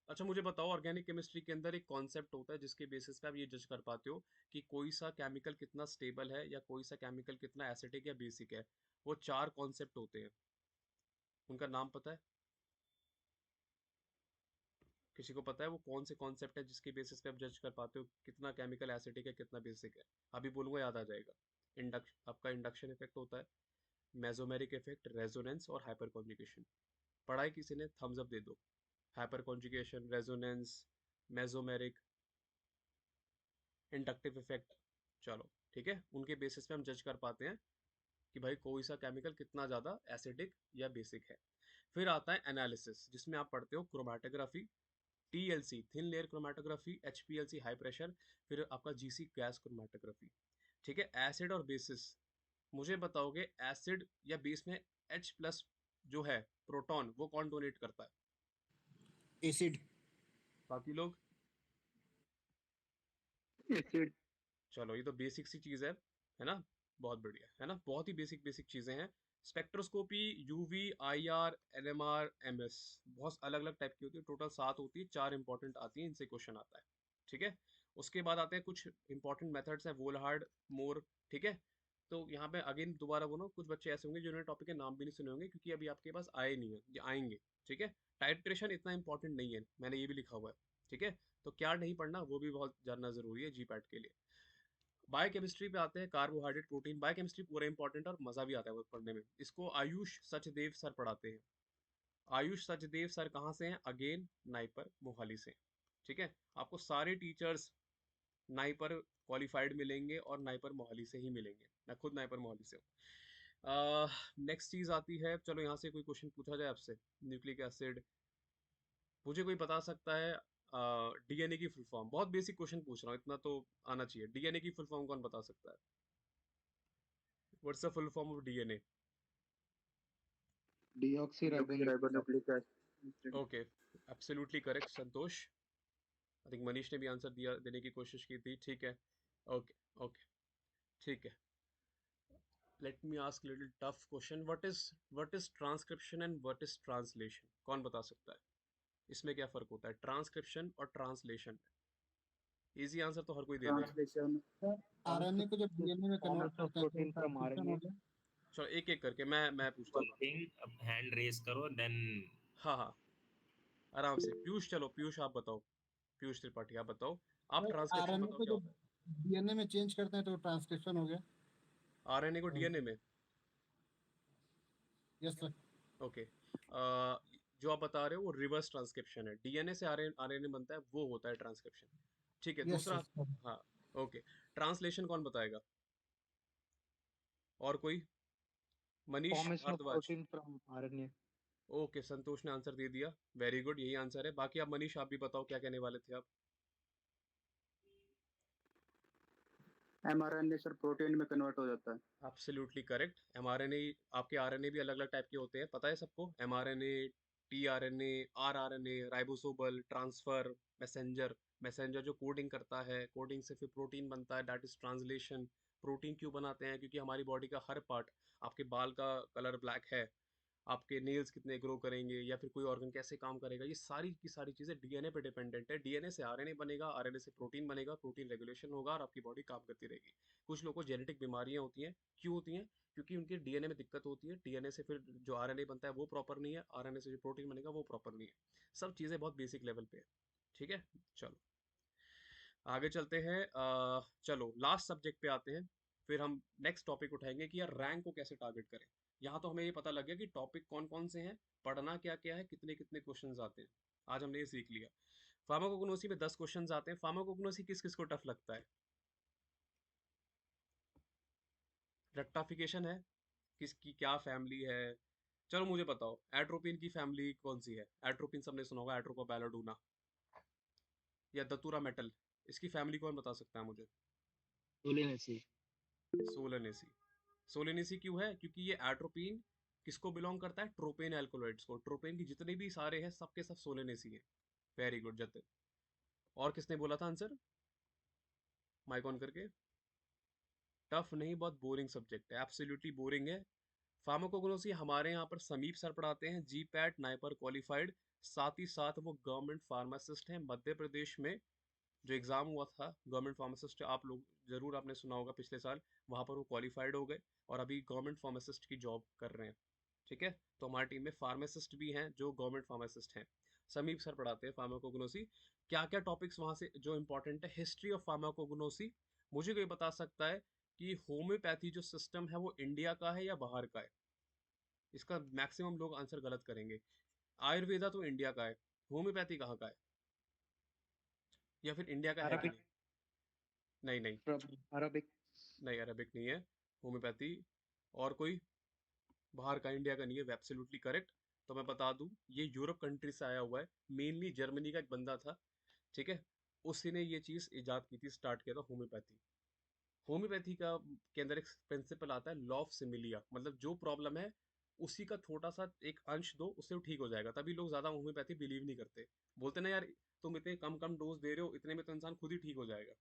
अच्छा मुझे बताओ, ऑर्गेनिक केमिस्ट्री के अंदर एक कॉन्सेप्ट होता है जिसके बेसिस पे आप ये जज कर पाते हो कि कोई सा केमिकल कितना स्टेबल है या कोई सा केमिकल कितना एसिडिक या बेसिक है। वो 4 कॉन्सेप्ट होते हैं, उनका नाम पता है? किसी को पता है वो कौन से कॉन्सेप्ट है जिसके बेसिस पे आप जज कर पाते हो कितना केमिकल एसिडिक है कितना बेसिक है? अभी बोलूंगा याद आ जाएगा। आपका इंडक्शन इफेक्ट होता है, मेसोमेरिक इफेक्ट, रेजोनेंस और हाइपर कॉन्जुगेशन। पढ़ा है किसी ने? थम्स अप दे दो। Hyper conjugation, resonance, mesomeric, inductive effect. चलो ठीक है, उनके बेसिस पे हम जज कर पाते हैं कि भाई कोई सा केमिकल कितना ज़्यादा एसिडिक या बेसिक है। फिर आता है एनालिसिस, जिसमें आप पढ़ते हो chromatography, TLC thin layer chromatography, HPLC high pressure, फिर आपका GC गैस क्रोमेटोग्राफी। ठीक है, एसिड और बेसिस, मुझे बताओगे एसिड या बेस में H+ जो है प्रोटॉन, वो कौन डोनेट करता है? एसिड। बाकी लोग? एसिड। चलो ये तो बेसिक सी चीज़ है ना? बहुत बढ़िया, है ना? बहुत ही बेसिक बेसिक चीज़ें हैं। Spectroscopy, UV, IR, NMR, MS, बहुत अलग अलग टाइप की होती है, टोटल 7 होती है, 4 इंपॉर्टेंट आती हैं, इनसे क्वेश्चन आता है। ठीक है, उसके बाद आते हैं कुछ इंपॉर्टेंट मेथड्स हैं, वोलहार्ड, मोर। ठीक है, तो यहाँ पे अगेन दोबारा बोलो, कुछ बच्चे ऐसे होंगे जिन्होंने टॉपिक के नाम भी नहीं सुने होंगे क्योंकि अभी आपके पास आए नहीं है, ये आएंगे। ठीक है, टाइट्रेशन इतना इंपॉर्टेंट नहीं है, मैंने ये भी लिखा हुआ है। ठीक है, तो क्या नहीं पढ़ना वो भी बहुत जानना जरूरी है GPAT के लिए। बायोकेमिस्ट्री पे आते हैं, कार्बोहाइड्रेट, प्रोटीन। बायोकेमिस्ट्री पूरा इंपॉर्टेंट और मज़ा भी आता है वो पढ़ने में। इसको आयुष सचदेव सर पढ़ाते हैं। आयुष सचदेव सर कहाँ से हैं? अगेन नाइपर मोहाली से। ठीक है, आपको सारे टीचर्स नाइपर क्वालिफाइड मिलेंगे और नाइपर मोहाली से ही मिलेंगे, मैं खुद नाइपर मोहाली से हूँ। नेक्स्ट चीज़ आती है, चलो यहाँ से कोई क्वेश्चन पूछा जाए आपसे। न्यूक्लिक एसिड, मुझे कोई बता सकता है DNA की फुल फॉर्म? बहुत बेसिक क्वेश्चन पूछ रहा हूँ, इतना तो आना चाहिए। DNA की फुल फॉर्म कौन बता सकता है? What's the full form of DNA? Deoxyribonucleic acid. Okay, absolutely correct Santosh. I think Manish ने भी आंसर दिया, देने की कोशिश की थी। ठीक है, ओके ओके, ठीक है। Let me ask little tough question, what is transcription and what is translation? कौन बता सकता है इसमें क्या फ़र्क होता है ट्रांसक्रिप्शन और ट्रांसलेशन में? इजी आंसर तो हर कोई दे देगा। ट्रांसलेशन आरएनए को जब डीएनए में कन्वर्ट फॉर्मेट्स ऑफ करते हैं तो प्रोटीन फ्रॉम ट्रांसक्रिप्शन आरएनए। हो गया। चलो एक एक करके मैं पूछता हूँ। थिंग, अब हैंड रेज करो देन। हाँ हाँ, आराम से। पीयूष, चलो पीयूष आप बताओ, पीयूष त्रिपाठी आप बताओ, आप सर ट्रांसक्रिप्शन आरएनए बताओ को क्या जब होता है? डीएनए में चेंज करते हैं तो ट्रांसक्रिप्शन हो गया। आरएनए को डीएनए में। Yes sir. ओके, जो आप बता रहे हो वो रिवर्स ट्रांसक्रिप्शन है, डीएनए से आरएनए बनता है, वो होता है ट्रांसक्रिप्शन। ठीक है, यस दूसरा। सर। हाँ, ओके। ट्रांसलेशन कौन बताएगा? और कोई? Manish Formation of Bharadwaj. protein from RNA. Okay, Santosh ने आंसर दे दिया, वेरी गुड, यही आंसर है। बाकी आप मनीष, आप भी बताओ क्या कहने वाले थे आप? mRNA सर प्रोटीन में कन्वर्ट हो जाता है। Absolutely correct. एमआरएनए, आपके आरएनए भी अलग अलग टाइप के होते हैं, पता है सबको? MRNA, tRNA, rRNA, ribosomal, transfer, messenger. Messenger जो कोडिंग करता है, कोडिंग से फिर प्रोटीन बनता है, दैट इज ट्रांसलेशन। प्रोटीन क्यों बनाते हैं? क्योंकि हमारी बॉडी का हर पार्ट, आपके बाल का कलर ब्लैक है, आपके नेल्स कितने ग्रो करेंगे, या फिर कोई ऑर्गन कैसे काम करेगा, ये सारी की सारी चीज़ें डीएनए पे डिपेंडेंट है। डीएनए से आरएनए बनेगा, आरएनए से प्रोटीन बनेगा, प्रोटीन रेगुलेशन होगा और आपकी बॉडी काम करती रहेगी। कुछ लोगों को जेनेटिक बीमारियां होती हैं, क्यों होती हैं? क्योंकि उनके डीएनए में दिक्कत होती है, डीएनए से फिर जो आरएनए बनता है वो प्रॉपर नहीं है, आरएनए से जो प्रोटीन बनेगा वो प्रॉपर नहीं है। सब चीज़ें बहुत बेसिक लेवल पे है। ठीक है, चलो आगे चलते हैं। चलो लास्ट सब्जेक्ट पे आते हैं, फिर हम नेक्स्ट टॉपिक उठाएंगे कि यार रैंक को कैसे टारगेट करें। यहाँ तो हमें ये पता लग गया कि टॉपिक कौन कौन से हैं, पढ़ना क्या क्या है, कितने कितने क्वेश्चंस आते हैं। आज हमने ये सीख लिया। फार्माकोग्नोसी में 10 क्वेश्चंस आते हैं। फार्माकोग्नोसी किस किस को टफ लगता है? रेक्टाफिकेशन है, किसकी क्या फैमिली है? चलो मुझे बताओ, एट्रोपिन की फैमिली कौन सी है? एट्रोपिन सबने सुना होगा, एट्रोपा बैलोडूना या दतूरा मेटल, इसकी फैमिली कौन बता सकता है मुझे? सोलेनेसी। सोलेनेसी। सोलेनेसी क्यों है? क्योंकि ये एट्रोपिन किसको बिलोंग करता है? ट्रोपेन एल्कोलॉइड्स को। ट्रोपेन की जितने भी सारे हैं सबके सब सोलेनेसी हैं। Very good Jatin. और किसने बोला था आंसर? माइक ऑन करके। टफ नहीं, बहुत बोरिंग सब्जेक्ट है, एब्सोल्युटली बोरिंग है। फार्माकोग्नोसी हमारे यहाँ पर समीप सर पढ़ाते हैं, जी पैट नाइपर क्वालिफाइड, साथ ही साथ वो गवर्नमेंट फार्मासिस्ट हैं मध्य प्रदेश में। जो एग्ज़ाम हुआ था गवर्नमेंट फार्मासिस्ट, आप लोग ज़रूर आपने सुना होगा पिछले साल, वहाँ पर वो क्वालिफाइड हो गए और अभी गवर्नमेंट फार्मासिस्ट की जॉब कर रहे हैं। ठीक है, तो हमारी टीम में फार्मासिस्ट भी हैं जो गवर्नमेंट फार्मासिस्ट हैं। समीप सर पढ़ाते हैं फार्माकोग्नोसी। क्या क्या टॉपिक्स वहाँ से जो इंपॉर्टेंट है? History of pharmacognosy. मुझे कोई बता सकता है कि होम्योपैथी जो सिस्टम है वो इंडिया का है या बाहर का है? इसका मैक्सिमम लोग आंसर गलत करेंगे। आयुर्वेदा तो इंडिया का है, होम्योपैथी कहाँ का है? या फिर इंडिया का है भी अरबिक। नहीं? नहीं नहीं अरबिक। नहीं, अरेबिक नहीं है होम्योपैथी। और कोई? बाहर का, इंडिया का नहीं है, एब्सोल्युटली करेक्ट। तो मैं बता दूं, ये यूरोप कंट्री से आया हुआ है, मेनली जर्मनी का एक बंदा था। ठीक है, उसी ने ये चीज़ इजाद की थी, स्टार्ट किया था होम्योपैथी। होम्योपैथी का के अंदर एक प्रिंसिपल आता है लॉ ऑफ सिमिलिया, मतलब जो प्रॉब्लम है उसी का थोड़ा सा एक अंश दो, उससे वो ठीक हो जाएगा। तभी लोग ज़्यादा होम्योपैथी बिलीव नहीं करते, बोलते ना यार तुम इतने कम कम डोज दे रहे हो, इतने में तो इंसान खुद ही ठीक हो जाएगा।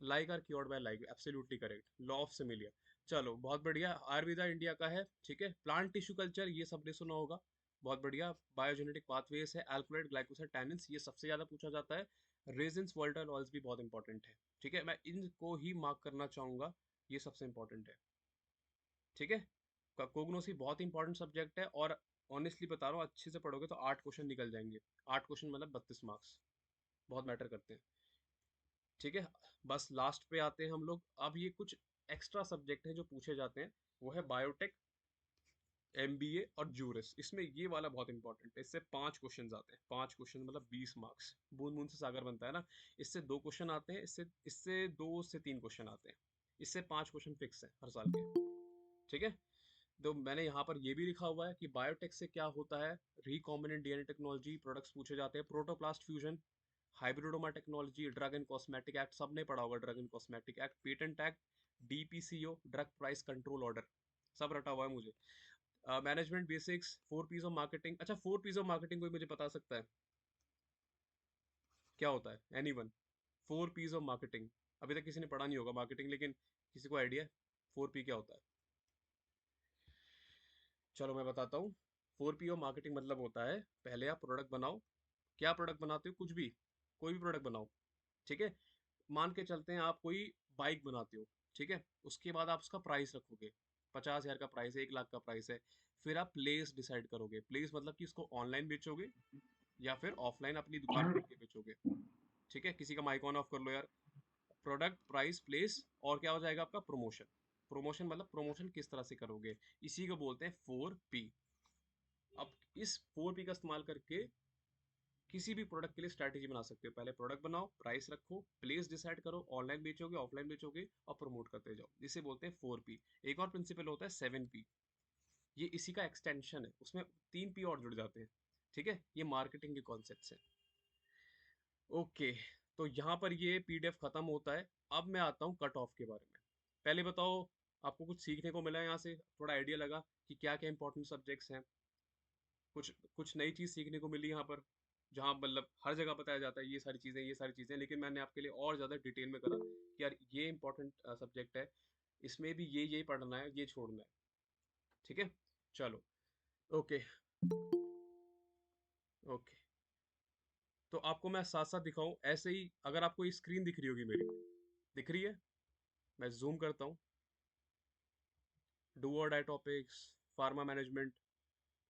Like are cured by like, absolutely correct, law of similia. चलो बहुत बढ़िया, आयुर्वेदा इंडिया का है। ठीक है, प्लांट टिश्यू कल्चर ये सबने सुना होगा, बहुत बढ़िया। बायोजेनेटिक पाथवेज है, अल्कलॉइड ग्लाइकोसाइड टैनिन्स, ये सबसे ज़्यादा पूछा जाता है। रेजिन्स वोल्टाइल ऑयल्स भी बहुत इंपॉर्टेंट है। ठीक है, मैं इनको ही मार्क करना चाहूँगा, ये सबसे इंपॉर्टेंट है। ठीक है, कोग्नोसी बहुत इंपॉर्टेंट सब्जेक्ट है, और ऑनेस्टली बता रहा हूँ अच्छे से पढ़ोगे तो 8 क्वेश्चन निकल जाएंगे। 8 क्वेश्चन मतलब 32 मार्क्स, बहुत मैटर करते हैं। ठीक है, बस लास्ट पे आते हैं हम लोग। अब ये कुछ एक्स्ट्रा सब्जेक्ट हैं जो पूछे जाते हैं, वो है बायोटेक, एमबीए और जूरिस। इसमें ये वाला बहुत इंपॉर्टेंट है, इससे 5 क्वेश्चन आते हैं। 5 क्वेश्चन मतलब 20 मार्क्स। बूंद बूंद से सागर बनता है ना, इससे 2 क्वेश्चन आते हैं, इससे इससे 2 से 3 क्वेश्चन आते हैं, इससे 5 क्वेश्चन फिक्स है हर साल के। ठीक है, तो मैंने यहाँ पर ये भी लिखा हुआ है कि बायोटेक से क्या होता है। रिकॉम्बिनेंट डीएनए टेक्नोलॉजी प्रोडक्ट्स पूछे जाते हैं, protoplast fusion, hybridoma technology, drug and cosmetic act, सबने पढ़ा होगा drug and cosmetic act, patent act, DPCO, drug price control order, सब रटा हुआ है मुझे। Management basics, 4 Ps of marketing. अच्छा, 4 पीस ऑफ मार्केटिंग कोई मुझे बता सकता है क्या होता है? एनीवन? 4 पीस ऑफ मार्केटिंग, अभी तक किसी ने पढ़ा नहीं होगा मार्केटिंग, लेकिन किसी को आइडिया है 4 पी क्या होता है? चलो मैं बताता हूँ। 4 पी ऑफ मार्केटिंग मतलब होता है, पहले आप प्रोडक्ट बनाओ। क्या प्रोडक्ट बनाते हो? कुछ भी, कोई भी प्रोडक्ट बनाओ। ठीक है, मान के चलते हैं आप कोई बाइक बनाते हो। ठीक है, उसके बाद आप उसका प्राइस रखोगे, 50,000 का प्राइस है, 1 लाख का प्राइस है। फिर आप प्लेस डिसाइड करोगे, प्लेस मतलब कि इसको ऑनलाइन बेचोगे या फिर ऑफलाइन अपनी दुकान खोल के बेचोगे। ठीक है, किसी का माइक ऑन ऑफ कर लो यार। प्रोडक्ट, प्राइस, प्लेस, और क्या हो जाएगा आपका प्रमोशन। प्रमोशन मतलब प्रमोशन किस तरह से करोगे, इसी को बोलते हैं 4P। अब इस 4P का इस्तेमाल करके किसी भी प्रोडक्ट के लिए स्ट्रैटेजी बना सकते हो। पहले प्रोडक्ट बनाओ, प्राइस रखो, प्लेस डिसाइड करो, ऑनलाइन बेचोगे, ऑफलाइन बेचोगे, और प्रमोट करते जाओ। इसे बोलते हैं 4P। एक और प्रिंसिपल होता है 7P। ये इसी का एक्सटेंशन है, उसमें 3P और जुड़ जाते हैं। ठीक है, ये मार्केटिंग के कॉन्सेप्ट्स हैं। ओके, तो यहाँ पर ये PDF खत्म होता है। अब मैं आता हूँ कट ऑफ के बारे में। पहले बताओ, आपको कुछ सीखने को मिला यहाँ से, थोड़ा आइडिया लगा कि क्या क्या इंपॉर्टेंट सब्जेक्ट्स हैं? कुछ कुछ नई चीज़ सीखने को मिली यहाँ पर, जहाँ मतलब हर जगह बताया जाता है ये सारी चीज़ें, लेकिन मैंने आपके लिए और ज़्यादा डिटेल में करा कि यार ये इंपॉर्टेंट सब्जेक्ट है, इसमें भी ये पढ़ना है, ये छोड़ना है। ठीक है, चलो। ओके। ओके, तो आपको मैं साथ साथ दिखाऊं ऐसे ही, अगर आपको ये स्क्रीन दिख रही होगी मेरी, दिख रही है? मैं जूम करता हूँ। डू और die topics, pharma management,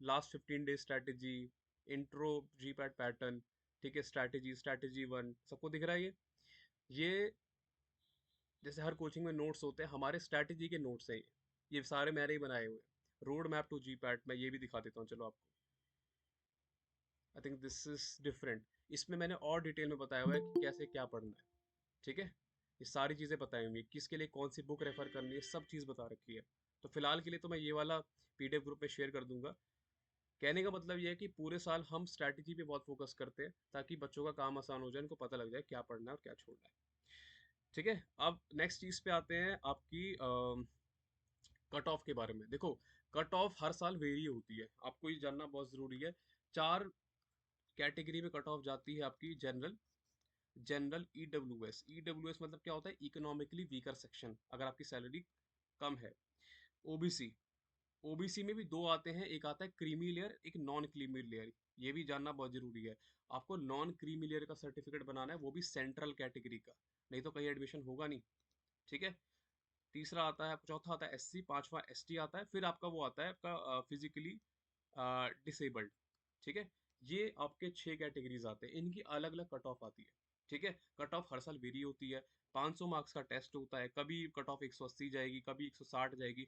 last 15 days strategy, intro GPAT pattern, ठीक है, स्ट्रैटेजी 1, सबको दिख रहा है ये जैसे हर कोचिंग में नोट्स होते हैं, हमारे स्ट्रैटेजी के नोट्स हैं ये सारे मैंने ही बनाए हुए हैं। रोड मैप टू जीपैट, मैं ये भी दिखा देता हूँ चलो आपको। I think this is different. इसमें मैंने और डिटेल में बताया हुआ है कि कैसे क्या पढ़ना है। ठीक है, ये सारी चीज़ें बताई हुई हैं, किसके लिए कौन सी बुक रेफर करनी है, सब चीज़ बता रखी है। तो फिलहाल के लिए तो मैं ये वाला PDF ग्रुप में शेयर कर दूंगा। कहने का मतलब ये है कि पूरे साल हम स्ट्रैटेजी पे बहुत फोकस करते हैं, ताकि बच्चों का काम आसान हो जाए, इनको पता लग जाए क्या पढ़ना है और क्या छोड़ना है। ठीक है, अब नेक्स्ट चीज़ पे आते हैं, आपकी कट ऑफ के बारे में। देखो, कट ऑफ हर साल वेरी होती है, आपको ये जानना बहुत ज़रूरी है। 4 कैटेगरी में कट ऑफ जाती है आपकी। जनरल, EWS मतलब क्या होता है, इकोनॉमिकली वीकर सेक्शन, अगर आपकी सैलरी कम है। ओबीसी, ओबीसी में भी दो आते हैं, एक आता है क्रीमी लेयर, एक नॉन क्रीमी लेयर। ये भी जानना बहुत जरूरी है। आपको नॉन क्रीमी लेयर का सर्टिफिकेट बनाना है, वो भी सेंट्रल कैटेगरी का, नहीं तो कहीं एडमिशन होगा नहीं। ठीक है, तीसरा आता है, चौथा आता है SC, पांचवा ST आता है, फिर आपका वो आता है आपका फिजिकली डिसेबल्ड। ठीक है, ये आपके 6 कैटेगरीज आते हैं, इनकी अलग अलग कट ऑफ आती है। ठीक है, कट ऑफ हर साल वेरी होती है। 500 मार्क्स का टेस्ट होता है, कभी कट ऑफ 180 जाएगी, कभी 160 जाएगी,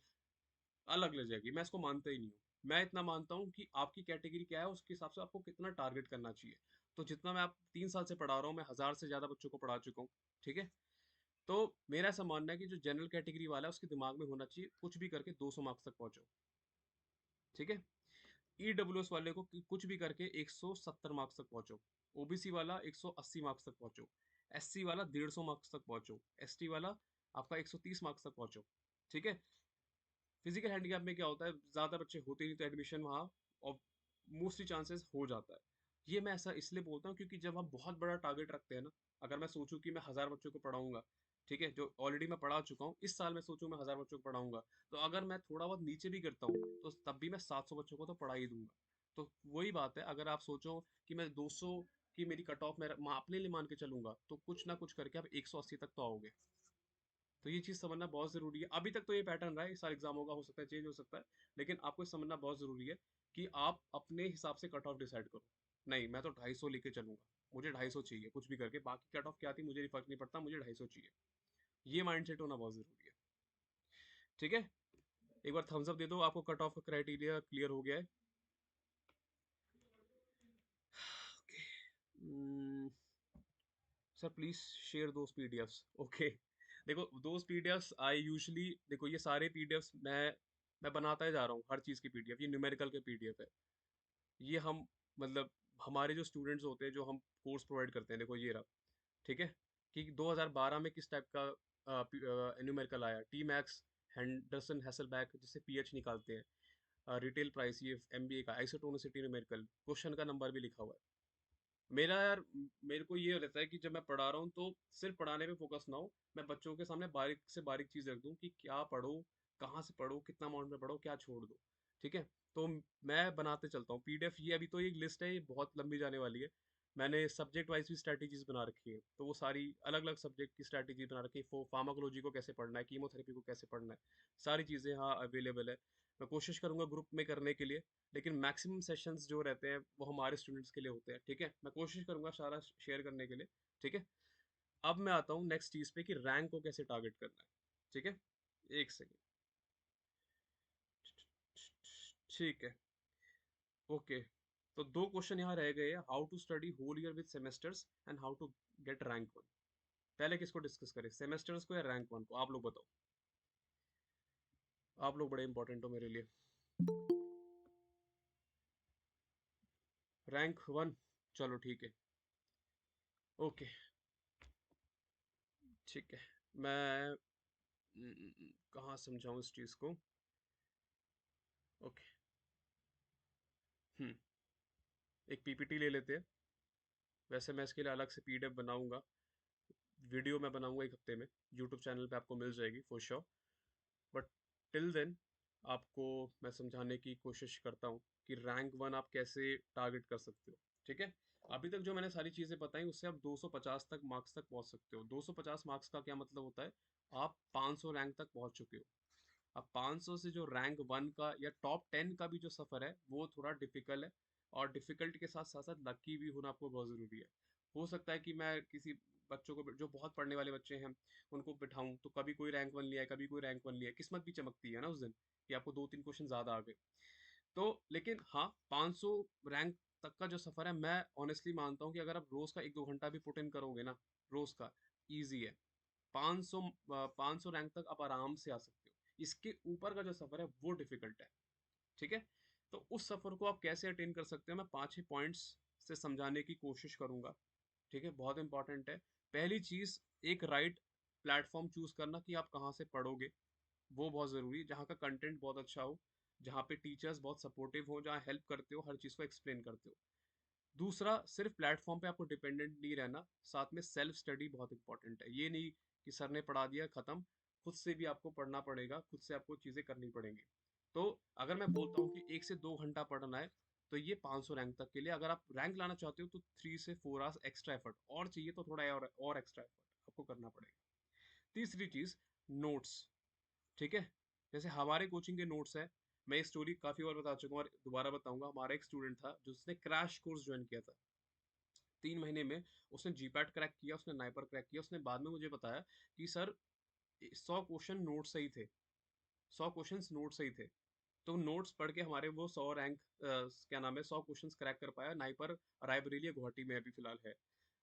अलग ले जाएगी। मैं इसको मानता ही नहीं हूँ। मैं इतना मानता हूँ कि आपकी कैटेगरी क्या है, उसके हिसाब से आपको कितना टारगेट करना चाहिए। तो जितना मैं आप 3 साल से पढ़ा रहा हूँ, मैं 1000 से ज़्यादा बच्चों को पढ़ा चुका हूँ। ठीक है, तो मेरा ऐसा मानना है कि जो जनरल कैटेगरी वाला है, उसके दिमाग में होना चाहिए कुछ भी करके 200 मार्क्स तक पहुंचो। ठीक है, EWS वाले को कुछ भी करके 170 मार्क्स तक पहुंचो। ओबीसी वाला 180 मार्क्स तक पहुंचो। SC वाला 150 मार्क्स तक पहुंचो। ST वाला आपका 130 मार्क्स तक पहुंचो। ठीक है, फिजिकल हैंडीकैप में क्या होता है, ज़्यादा बच्चे होते नहीं, तो एडमिशन वहाँ और मोस्टली चांसेस हो जाता है। ये मैं ऐसा इसलिए बोलता हूँ क्योंकि जब हम बहुत बड़ा टारगेट रखते हैं ना, अगर मैं सोचूं कि मैं 1000 बच्चों को पढ़ाऊंगा, ठीक है, जो ऑलरेडी मैं पढ़ा चुका हूँ, इस साल मैं सोचूं मैं 1000 बच्चों को पढ़ाऊंगा, तो अगर मैं थोड़ा बहुत नीचे भी करता हूँ, तो तब भी मैं 700 बच्चों को तो पढ़ा ही दूंगा। तो वही बात है, अगर आप सोचो कि मैं 200 की मेरी कट ऑफ मैं अपने लिए मान के चलूंगा, तो कुछ ना कुछ करके आप 180 तक तो आओगे। तो ये चीज़ समझना बहुत ज़रूरी है। अभी तक तो ये पैटर्न रहा है, इस साल एग्जाम होगा, हो सकता है चेंज हो सकता है, लेकिन आपको ये समझना बहुत ज़रूरी है कि आप अपने हिसाब से कट ऑफ डिसाइड करो। नहीं, मैं तो 250 लेके चलूंगा, मुझे 250 चाहिए कुछ भी करके, बाकी कट ऑफ क्या थी मुझे फर्क नहीं पड़ता, मुझे 250 चाहिए। ये माइंडसेट होना बहुत ज़रूरी है। ठीक है, एक बार थम्स अप दे दो, आपको कट ऑफ का क्राइटेरिया क्लियर हो गया है। Sir please share those PDFs। Okay, देखो दोज PDFs आई यूजली, देखो ये सारे PDFs मैं बनाता ही जा रहा हूँ, हर चीज़ की PDF, ये न्यूमेरिकल के PDF है। ये हम मतलब हमारे जो स्टूडेंट्स होते हैं, जो हम कोर्स प्रोवाइड करते हैं, देखो ये रहा। ठीक है, कि 2012 में किस टाइप का न्यूमेरिकल आया, टी मैक्स, हेंडरसन हैसलबैक, जिससे PH निकालते हैं, रिटेल प्राइस, ये MBA का आइसोटोनिसिटी न्यूमेरिकल, क्वेश्चन का नंबर भी लिखा हुआ है। मेरा यार, मेरे को ये रहता है कि जब मैं पढ़ा रहा हूँ तो सिर्फ पढ़ाने पे फोकस ना हो, मैं बच्चों के सामने बारीक से बारीक चीज़ रख दूँ कि क्या पढ़ो, कहाँ से पढ़ो, कितना अमाउंट में पढ़ो, क्या छोड़ दो। ठीक है, तो मैं बनाते चलता हूँ PDF। ये अभी तो एक लिस्ट है, ये बहुत लंबी जाने वाली है। मैंने सब्जेक्ट वाइज भी स्ट्रैटेजीज बना रखी है, तो वो सारी अलग अलग सब्जेक्ट की स्ट्रैटेजी बना रखी है। फार्माकोलॉजी को कैसे पढ़ना है, कीमोथेरेपी को कैसे पढ़ना है, सारी चीज़ें हाँ अवेलेबल है। मैं कोशिश करूंगा ग्रुप में करने के लिए, लेकिन मैक्सिमम सेशंस जो रहते हैं वो हमारे स्टूडेंट्स के लिए होते हैं। ठीक है, मैं कोशिश करूंगा सारा शेयर करने के लिए। ठीक है, अब मैं आता हूँ नेक्स्ट चीज पे कि रैंक को कैसे टारगेट करना है। ठीक है, एक सेकेंड। ठीक है, ओके। तो दो क्वेश्चन यहाँ रह गए, how to study whole year with semesters and how to get rank one. पहले किसको डिस्कस करें, सेमेस्टर्स को या रैंक वन को? आप लोग बताओ, आप लोग बड़े इंपॉर्टेंट हो मेरे लिए। रैंक वन, चलो ठीक है, ओके ठीक है। मैं कहाँ समझाऊँ इस चीज़ को? ओके, एक पीपीटी ले लेते हैं। वैसे मैं इसके लिए अलग से पीडीएफ बनाऊंगा, वीडियो मैं बनाऊंगा एक हफ्ते में, यूट्यूब चैनल पे आपको मिल जाएगी for sure. But till then आपको मैं समझाने की कोशिश करता हूँ कि रैंक वन आप कैसे टारगेट कर सकते हो। ठीक है, अभी तक जो मैंने सारी चीज़ें बताई उससे आप 250 तक मार्क्स तक पहुँच सकते हो। 250 मार्क्स का क्या मतलब होता है, आप 500 रैंक तक पहुँच चुके हो। अब 500 से जो रैंक वन का या टॉप 10 का भी जो सफ़र है वो थोड़ा डिफिकल्ट है, और डिफिकल्ट के साथ साथ साथ लकी भी होना आपको बहुत ज़रूरी है। हो सकता है कि मैं किसी बच्चों को जो बहुत पढ़ने वाले बच्चे हैं उनको बिठाऊं तो कभी कोई रैंक वन लिया है, कभी कोई रैंक वन लिया है, किस्मत भी चमकती है ना उस दिन कि आपको 2-3 क्वेश्चन ज़्यादा आ गए। तो लेकिन हाँ, 500 रैंक तक का जो सफ़र है, मैं ऑनेस्टली मानता हूँ कि अगर आप रोज़ का 1-2 घंटा भी पुट इन करोगे ना, रोज़ का, ईजी है। 500 500 रैंक तक आप आराम से आ सकते हो। इसके ऊपर का जो सफ़र है वो डिफिकल्ट है। ठीक है, तो उस सफ़र को आप कैसे अटेन कर सकते हो, मैं 5-6 पॉइंट्स से समझाने की कोशिश करूंगा। ठीक है, बहुत इंपॉर्टेंट है। पहली चीज़, एक राइट प्लेटफॉर्म चूज करना कि आप कहाँ से पढ़ोगे, वो बहुत ज़रूरी है। जहाँ का कंटेंट बहुत अच्छा हो, जहाँ पे टीचर्स बहुत सपोर्टिव हो, जहाँ हेल्प करते हो, हर चीज़ को एक्सप्लेन करते हो। दूसरा, सिर्फ प्लेटफॉर्म पे आपको डिपेंडेंट नहीं रहना, साथ में सेल्फ स्टडी बहुत इंपॉर्टेंट है। ये नहीं कि सर ने पढ़ा दिया खत्म, खुद से भी आपको पढ़ना पड़ेगा, खुद से आपको चीज़ें करनी पड़ेंगी। तो अगर मैं बोलता हूँ कि 1 से 2 घंटा पढ़ना है, तो ये 500 रैंक तक के लिए। अगर आप रैंक लाना चाहते हो तो 3 से 4 आवर्स एक्स्ट्रा एफर्ट और चाहिए, तो थोड़ा और एक्स्ट्रा एफर्ट आपको करना पड़ेगा। तीसरी चीज़, नोट्स। ठीक है, जैसे हमारे कोचिंग के नोट्स है, मैं ये स्टोरी काफ़ी बार बता चुका हूँ और दोबारा बताऊंगा। हमारा एक स्टूडेंट था जिसने क्रैश कोर्स ज्वाइन किया था, 3 महीने में उसने जीपैट क्रैक किया, उसने नाइपर क्रैक किया। उसने बाद में मुझे बताया कि सर 100 क्वेश्चन नोट से ही थे, 100 क्वेश्चन नोट से ही थे। तो नोट्स पढ़ के हमारे वो 100 रैंक, क्या नाम है, 100 क्वेश्चन क्रैक कर पाया। नाइपर रायबरेली गुवाहाटी में अभी फिलहाल है।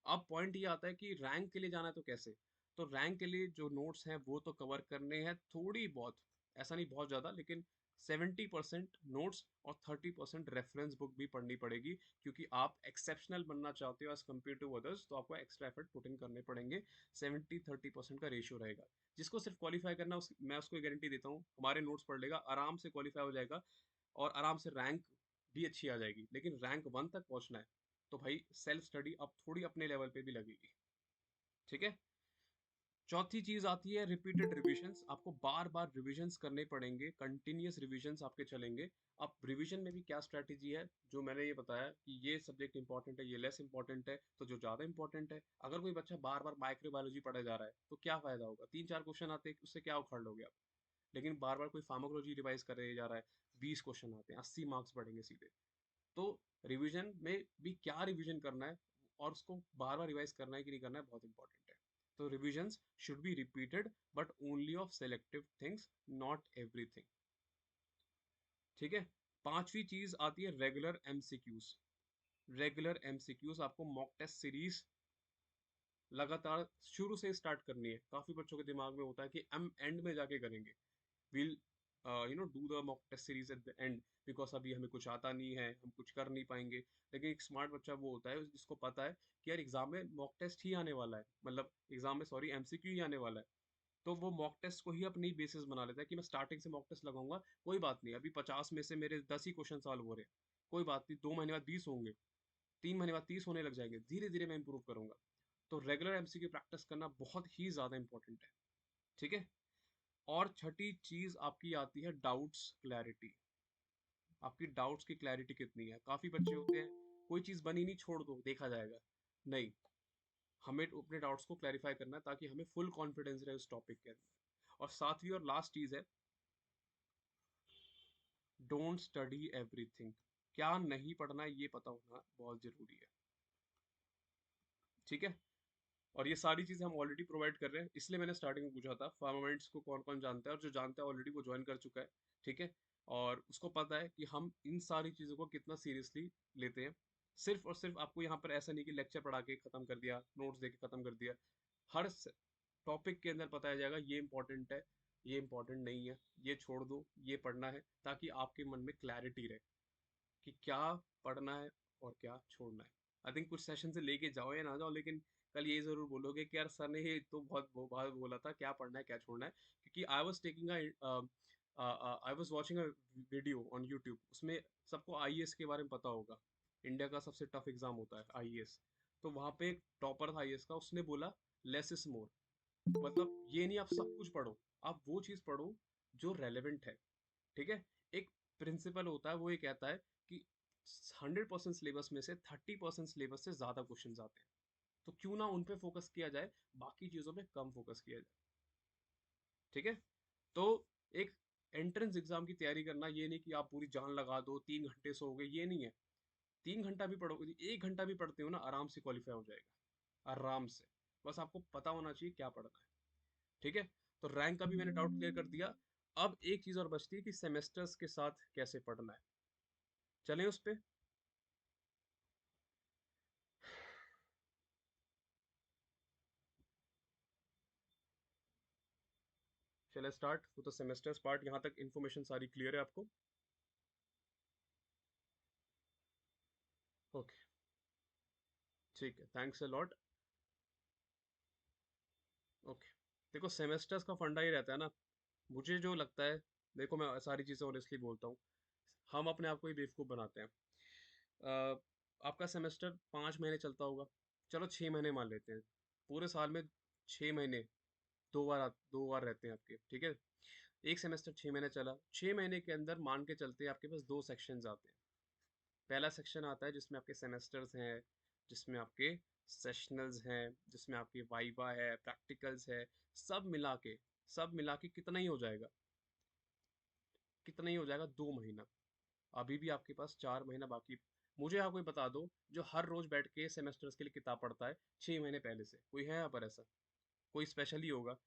अब पॉइंट ये आता है कि रैंक के लिए जाना है तो कैसे। तो रैंक के लिए जो नोट्स हैं वो तो कवर करने हैं थोड़ी बहुत, ऐसा नहीं बहुत ज़्यादा, लेकिन 70% नोट्स और 30% रेफरेंस बुक भी पढ़नी पड़ेगी, क्योंकि आप एक्सेप्शनल बनना चाहते हो एज कम्पेयर टू अदर्स, तो आपको एक्स्ट्रा एफर्ट पुट इन करने पड़ेंगे। 70-30% का रेशियो रहेगा। जिसको सिर्फ क्वालिफाई करना, मैं उसको गारंटी देता हूँ, हमारे नोट्स पढ़ लेगा, आराम से क्वालिफाई हो जाएगा और आराम से रैंक भी अच्छी आ जाएगी। लेकिन रैंक वन तक पहुंचना है तो भाई सेल्फ स्टडी अब थोड़ी अपने लेवल पे भी लगेगी। ठीक है, चौथी चीज आती है रिपीटेड रिविजन्स। आपको बार बार रिविजन्स करने पड़ेंगे, कंटिन्यूस रिविजन्स आपके चलेंगे। अब रिवीजन में भी क्या स्ट्रैटेजी है, जो मैंने ये बताया कि ये सब्जेक्ट इंपॉर्टेंट है, ये लेस इंपॉर्टेंट है, तो जो ज़्यादा इंपॉर्टेंट है, अगर कोई बच्चा बार बार माइक्रोबायोलॉजी पढ़ा जा रहा है तो क्या फ़ायदा होगा, 3-4 क्वेश्चन आते हैं, उससे क्या उखाड़ लोगे आप। लेकिन बार बार कोई फार्माकोलॉजी रिवाइज करे जा रहा है, 20 क्वेश्चन आते हैं, 80 मार्क्स बढ़ेंगे सीधे। तो रिवीजन में भी क्या रिवीजन करना है और उसको बार बार रिवाइज करना है कि नहीं करना है, बहुत इंपॉर्टेंट है। तो revisions should be repeated, but only of selective things, not everything. ठीक है, पांचवी चीज आती है रेगुलर एमसीक्यूज। रेगुलर एमसीक्यूज आपको मॉक टेस्ट सीरीज लगातार शुरू से स्टार्ट करनी है। काफी बच्चों के दिमाग में होता है कि हम एंड में जाके करेंगे, will do the mock test series at the end, because अभी हमें कुछ आता नहीं है, हम कुछ कर नहीं पाएंगे। लेकिन एक स्मार्ट बच्चा वो होता है जिसको पता है कि यार एग्जाम में मॉक टेस्ट ही आने वाला है, मतलब एग्जाम में सॉरी एमसीक्यू ही आने वाला है। तो वो मॉक टेस्ट को ही अपनी बेसिस बना लेता है कि मैं स्टार्टिंग से मॉक टेस्ट लगाऊंगा, कोई बात नहीं, अभी 50 में से मेरे 10 ही क्वेश्चन सॉल्व हो रहे हैं, कोई बात नहीं, 2 महीने बाद 20 होंगे, 3 महीने बाद 30 होने लग जाएंगे, धीरे धीरे मैं इंप्रूव करूंगा। तो रेगुलर एमसीक्यू प्रैक्टिस करना बहुत ही ज़्यादा इंपॉर्टेंट है। ठीक है, और छठी चीज़ आपकी आती है डाउट्स क्लैरिटी। आपकी डाउट्स की क्लैरिटी कितनी है। काफ़ी बच्चे होते हैं, कोई चीज़ बनी नहीं, छोड़ दो देखा जाएगा, नहीं, हमें अपने डाउट्स को क्लैरिफाई करना है ताकि हमें फुल कॉन्फिडेंस रहे उस टॉपिक के अंदर। और सातवीं और लास्ट चीज़ है, डोंट स्टडी एवरीथिंग। क्या नहीं पढ़ना है ये पता होना बहुत ज़रूरी है। ठीक है, और ये सारी चीज़ें हम ऑलरेडी प्रोवाइड कर रहे हैं, इसलिए मैंने स्टार्टिंग में पूछा था फार्मामेंट्स को कौन कौन जानता है, और जो जानता है ऑलरेडी वो ज्वाइन कर चुका है, ठीक है। और उसको पता है कि हम इन सारी चीज़ों को कितना सीरियसली लेते हैं। सिर्फ और सिर्फ आपको यहाँ पर ऐसा नहीं कि लेक्चर पढ़ा के ख़त्म कर दिया, नोट्स दे के ख़त्म कर दिया। हर टॉपिक के अंदर बताया जाएगा ये इंपॉर्टेंट है, ये इंपॉर्टेंट नहीं है, ये छोड़ दो, ये पढ़ना है, ताकि आपके मन में क्लैरिटी रहे कि क्या पढ़ना है और क्या छोड़ना है। आई थिंक कुछ सेशन से लेके जाओ या ना जाओ, लेकिन कल ये ज़रूर बोलोगे कि यार सर ने ये तो बहुत बहुत बोला था, क्या पढ़ना है क्या छोड़ना है। क्योंकि I was watching a video on YouTube, उसमें सबको आईएएस के बारे में पता होगा। इंडिया का सबसे टफ एग्जाम होता है आईएएस। तो वहाँ पे एक टॉपर था आईएएस का, उसने बोला लेस इज मोर। मतलब ये नहीं आप सब कुछ पढ़ो, आप वो चीज़ पढ़ो जो रेलेवेंट है, ठीक है। एक प्रिंसिपल होता है, वो ये कहता है कि 100% सिलेबस में से 30% सिलेबस से ज़्यादा क्वेश्चंस आते हैं, तो क्यों ना उन पे फोकस किया जाए, बाकी चीज़ों पे कम फोकस किया जाए, ठीक है। तो एक एंट्रेंस एग्जाम की तैयारी करना ये नहीं कि आप पूरी जान लगा दो, 3 घंटे सोओगे, ये नहीं है। 3 घंटा भी पढ़ोगे, 1 घंटा भी पढ़ते हो ना, आराम से क्वालिफाई हो जाएगा, आराम से। बस आपको पता होना चाहिए क्या पढ़ना है, ठीक है। तो रैंक का भी मैंने डाउट क्लियर कर दिया। अब एक चीज़ और बचती है कि सेमेस्टर्स के साथ कैसे पढ़ना है, चलें उस पे। चले start with the semesters part. यहाँ तक इन्फॉर्मेशन सारी क्लियर है आपको? ओके, ठीक है, थैंक्स अ लॉट। ओके, देखो सेमेस्टर्स का फंडा ही रहता है ना, मुझे जो लगता है, देखो मैं सारी चीज़ें ऑनेस्टली बोलता हूँ, हम अपने आप को ही बेवकूफ़ बनाते हैं। आपका सेमेस्टर 5 महीने चलता होगा, चलो 6 महीने मान लेते हैं, पूरे साल में 6 महीने, 2 बार रहते हैं आपके, ठीक है। एक सेमेस्टर 6 महीने चला, 6 महीने के अंदर मान के चलते हैं आपके पास 2 सेक्शंस आते हैं। पहला सेक्शन आता है जिसमें आपके सेमेस्टर्स हैं, जिसमें आपके सेशनल्स हैं, जिसमें आपकी वाइवा है, प्रैक्टिकल्स है, सब मिला के सब मिला के कितना ही हो जाएगा, कितना ही हो जाएगा, 2 महीना। अभी भी आपके पास 4 महीना बाकी। मुझे यहाँ कोई बता दो जो हर रोज बैठ के सेमेस्टर्स के लिए किताब पढ़ता है 6 महीने पहले से, कोई है यहाँ पर ऐसा? कोई स्पेशल ही होगा।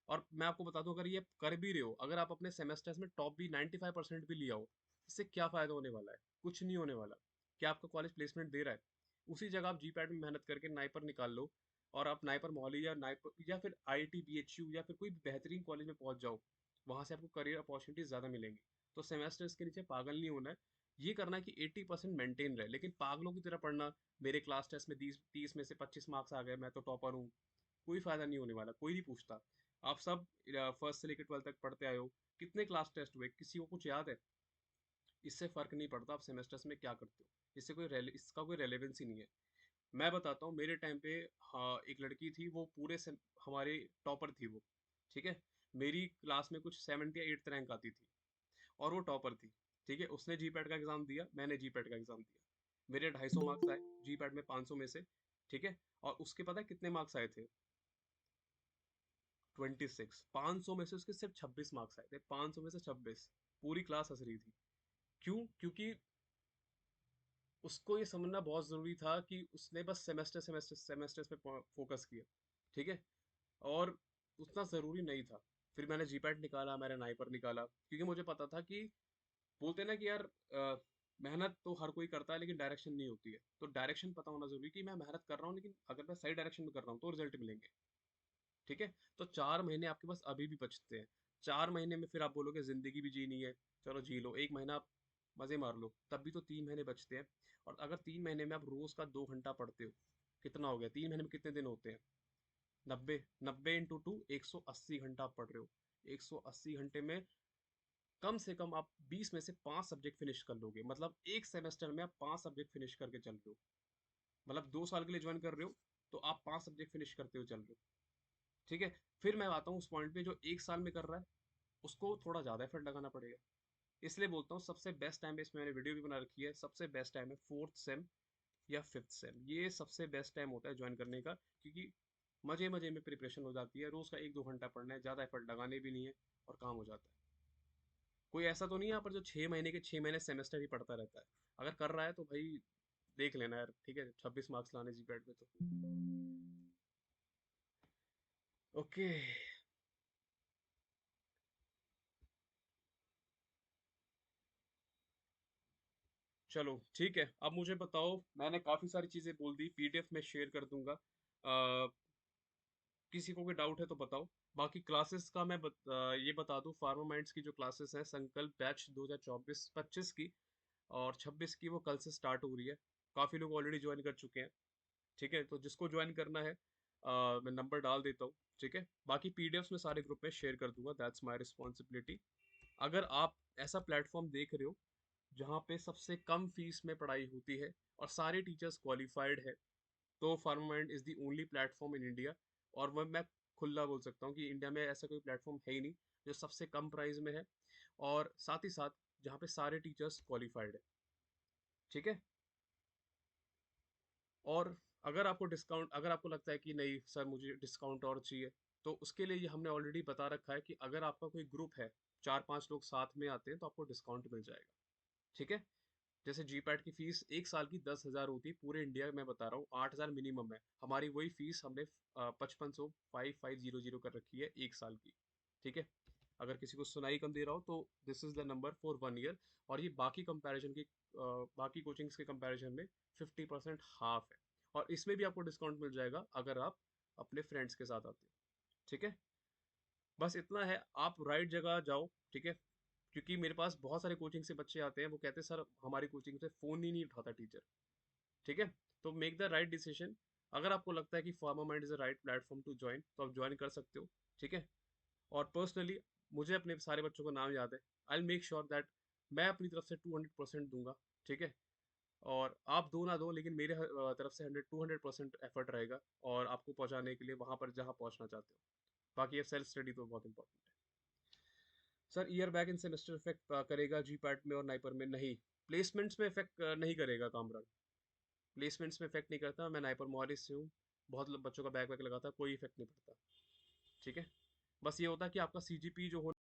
और मैं आपको बता दूं, अगर ये कर भी रहे हो, अगर आप अपने सेमेस्टर्स में टॉप भी 95% भी लिया हो, इससे क्या फ़ायदा होने वाला है? कुछ नहीं होने वाला। क्या आपका कॉलेज प्लेसमेंट दे रहा है? उसी जगह आप जीपैट में मेहनत करके नाइपर निकाल लो, और आप नाइपर मौली या नाइपर या फिर आईआईटी बीएचयू या फिर कोई बेहतरीन कॉलेज में पहुंच जाओ, वहां से आपको करियर अपॉर्चुनिटीज ज़्यादा मिलेंगी। तो सेमेस्टर्स के नीचे पागल नहीं होना है, ये करना है कि 80% मेंटेन रहे, लेकिन पागलों की तरह पढ़ना, मेरे क्लास टेस्ट में 30 में से 25 मार्क्स आ गए, मैं तो टॉपर हूँ, कोई फायदा नहीं होने वाला, कोई नहीं पूछता। आप सब फर्स्ट से लेकर 12 तक पढ़ते आए हो, कितने क्लास टेस्ट हुए, किसी को कुछ याद है? इससे फर्क नहीं पड़ता आप सेमेस्टर्स में क्या करते हो, इसका कोई रेलेवेंस ही नहीं है। मैं बताता हूँ, मेरे टाइम पे हाँ, एक लड़की थी, वो हमारे टॉपर थी वो, ठीक है। मेरी क्लास में कुछ 7th या 8th रैंक आती थी, और वो टॉपर थी, ठीक है। उसने जीपैट का एग्ज़ाम दिया, मैंने जीपैट का एग्ज़ाम दिया, मेरे 250 मार्क्स आए जीपैट में 500 में से, ठीक है। और उसके पता है कितने मार्क्स आए थे? 26। 500 में से उसके सिर्फ 26 मार्क्स आए थे, 500 में से 26। पूरी क्लास हंस रही थी। क्यों? क्योंकि उसको ये समझना बहुत ज़रूरी था कि उसने बस सेमेस्टर्स पे फोकस किया, ठीक है। और उतना ज़रूरी नहीं था। फिर मैंने जीपैट निकाला, मैंने नाइपर निकाला, क्योंकि मुझे पता था कि बोलते हैं ना कि यार मेहनत तो हर कोई करता है, लेकिन डायरेक्शन नहीं होती है। तो डायरेक्शन पता होना ज़रूरी कि मैं मेहनत कर रहा हूँ, लेकिन अगर मैं सही डायरेक्शन में कर रहा हूँ तो रिजल्ट मिलेंगे, ठीक है। तो 4 महीने आपके पास अभी भी बचते हैं। 4 महीने में फिर आप बोलोगे जिंदगी भी जीनी है, चलो जी लो, एक महीना आप मजे मार लो, तब भी तो 3 महीने बचते हैं। और अगर 3 महीने में आप रोज का 2 घंटा पढ़ते हो, कितना हो गया? 3 महीने में कितने दिन होते हैं? 90। 90 × 2 180 घंटा आप पढ़ रहे हो। 180 घंटे में कम से कम आप 20 में से 5 सब्जेक्ट फिनिश कर लोगे, मतलब एक सेमेस्टर में आप 5 सब्जेक्ट फिनिश करके चल रहे हो। मतलब 2 साल के लिए ज्वाइन कर रहे हो, तो आप 5 सब्जेक्ट फिनिश करते हुए चल रहे हो, ठीक है। फिर मैं आता हूँ उस पॉइंट पे, जो एक साल में कर रहा है, उसको थोड़ा ज़्यादा एफर्ट लगाना पड़ेगा। इसलिए बोलता हूँ सबसे बेस्ट टाइम है, इसमें मैंने वीडियो भी बना रखी है, सबसे बेस्ट टाइम है 4th सेम या 5th सेम। ये सबसे बेस्ट टाइम होता है ज्वाइन करने का, क्योंकि मजे मजे में प्रिपरेशन हो जाती है, रोज़ का 1-2 घंटा पढ़ना है, ज़्यादा एफर्ट लगाने भी नहीं है, और काम हो जाता है। कोई ऐसा तो नहीं है यहाँ पर जो 6 महीने के 6 महीने सेमेस्टर ही पढ़ता रहता है। अगर कर रहा है तो भाई देख लेना यार, ठीक है, 26 मार्क्स लाने जीपैट में तो। ओके, चलो ठीक है। अब मुझे बताओ, मैंने काफ़ी सारी चीज़ें बोल दी, पीडीएफ में शेयर कर दूंगा। किसी को कोई डाउट है तो बताओ। बाकी क्लासेस का मैं ये बता दूं, फार्मा माइंड्स की जो क्लासेस हैं संकल्प बैच 2024-25 की और 26 की, वो कल से स्टार्ट हो रही है। काफ़ी लोग ऑलरेडी ज्वाइन कर चुके हैं। ठीक है, तो जिसको ज्वाइन करना है मैं नंबर डाल देता हूँ। ठीक है, बाकी पीडीएफ्स में सारे ग्रुप में शेयर कर दूंगा, दैट्स माय रिस्पॉन्सिबिलिटी। अगर आप ऐसा प्लेटफॉर्म देख रहे हो जहाँ पे सबसे कम फीस में पढ़ाई होती है और सारे टीचर्स क्वालिफाइड है, तो Pharmamind is the only platform in India. और वह मैं खुला बोल सकता हूँ कि इंडिया में ऐसा कोई प्लेटफॉर्म है ही नहीं जो सबसे कम प्राइस में है और साथ ही साथ जहाँ पे सारे टीचर्स क्वालिफाइड है। ठीक है, और अगर आपको डिस्काउंट, अगर आपको लगता है कि नहीं सर मुझे डिस्काउंट और चाहिए, तो उसके लिए ये हमने ऑलरेडी बता रखा है कि अगर आपका कोई ग्रुप है, 4-5 लोग साथ में आते हैं, तो आपको डिस्काउंट मिल जाएगा। ठीक है, जैसे जी पैट की फीस एक साल की 10,000 होती है, पूरे इंडिया में बता रहा हूँ 8,000 मिनिमम है। हमारी वही फीस हमने 5500 कर रखी है एक साल की। ठीक है, अगर किसी को सुनाई कम दे रहा हो तो this is the number for 1 year. और ये बाकी कंपैरिजन की बाकी कोचिंग्स के कंपैरिजन में 50% हाफ है। और इसमें भी आपको डिस्काउंट मिल जाएगा अगर आप अपने फ्रेंड्स के साथ आते हो। ठीक है, बस इतना है, आप राइट जगह जाओ। ठीक है, क्योंकि मेरे पास बहुत सारे कोचिंग से बच्चे आते हैं, वो कहते हैं सर हमारी कोचिंग से फ़ोन ही नहीं उठाता टीचर। ठीक है, तो मेक द राइट डिसीजन। अगर आपको लगता है कि pharma mind is a right platform to join, तो आप ज्वाइन कर सकते हो। ठीक है, और पर्सनली मुझे अपने सारे बच्चों का नाम याद है। I will make sure that मैं अपनी तरफ से 200% दूंगा। ठीक है, और आप दो ना दो, लेकिन मेरे तरफ से 200% एफर्ट रहेगा और आपको पहुंचाने के लिए वहां पर जहां पहुंचना चाहते हो। बाकी ये सेल्फ स्टडी तो बहुत इंपॉर्टेंट है। Sir year back in semester effect करेगा जी पैट में और नाइपर में? नहीं, प्लेसमेंट्स में इफेक्ट नहीं करेगा कामरान। प्लेसमेंट्स में इफेक्ट नहीं करता। मैं नाइपर मॉरिस से हूँ, बहुत बच्चों का बैक वैक लगाता, कोई इफेक्ट नहीं पड़ता। ठीक है, बस ये होता है कि आपका सीजीपी जो हो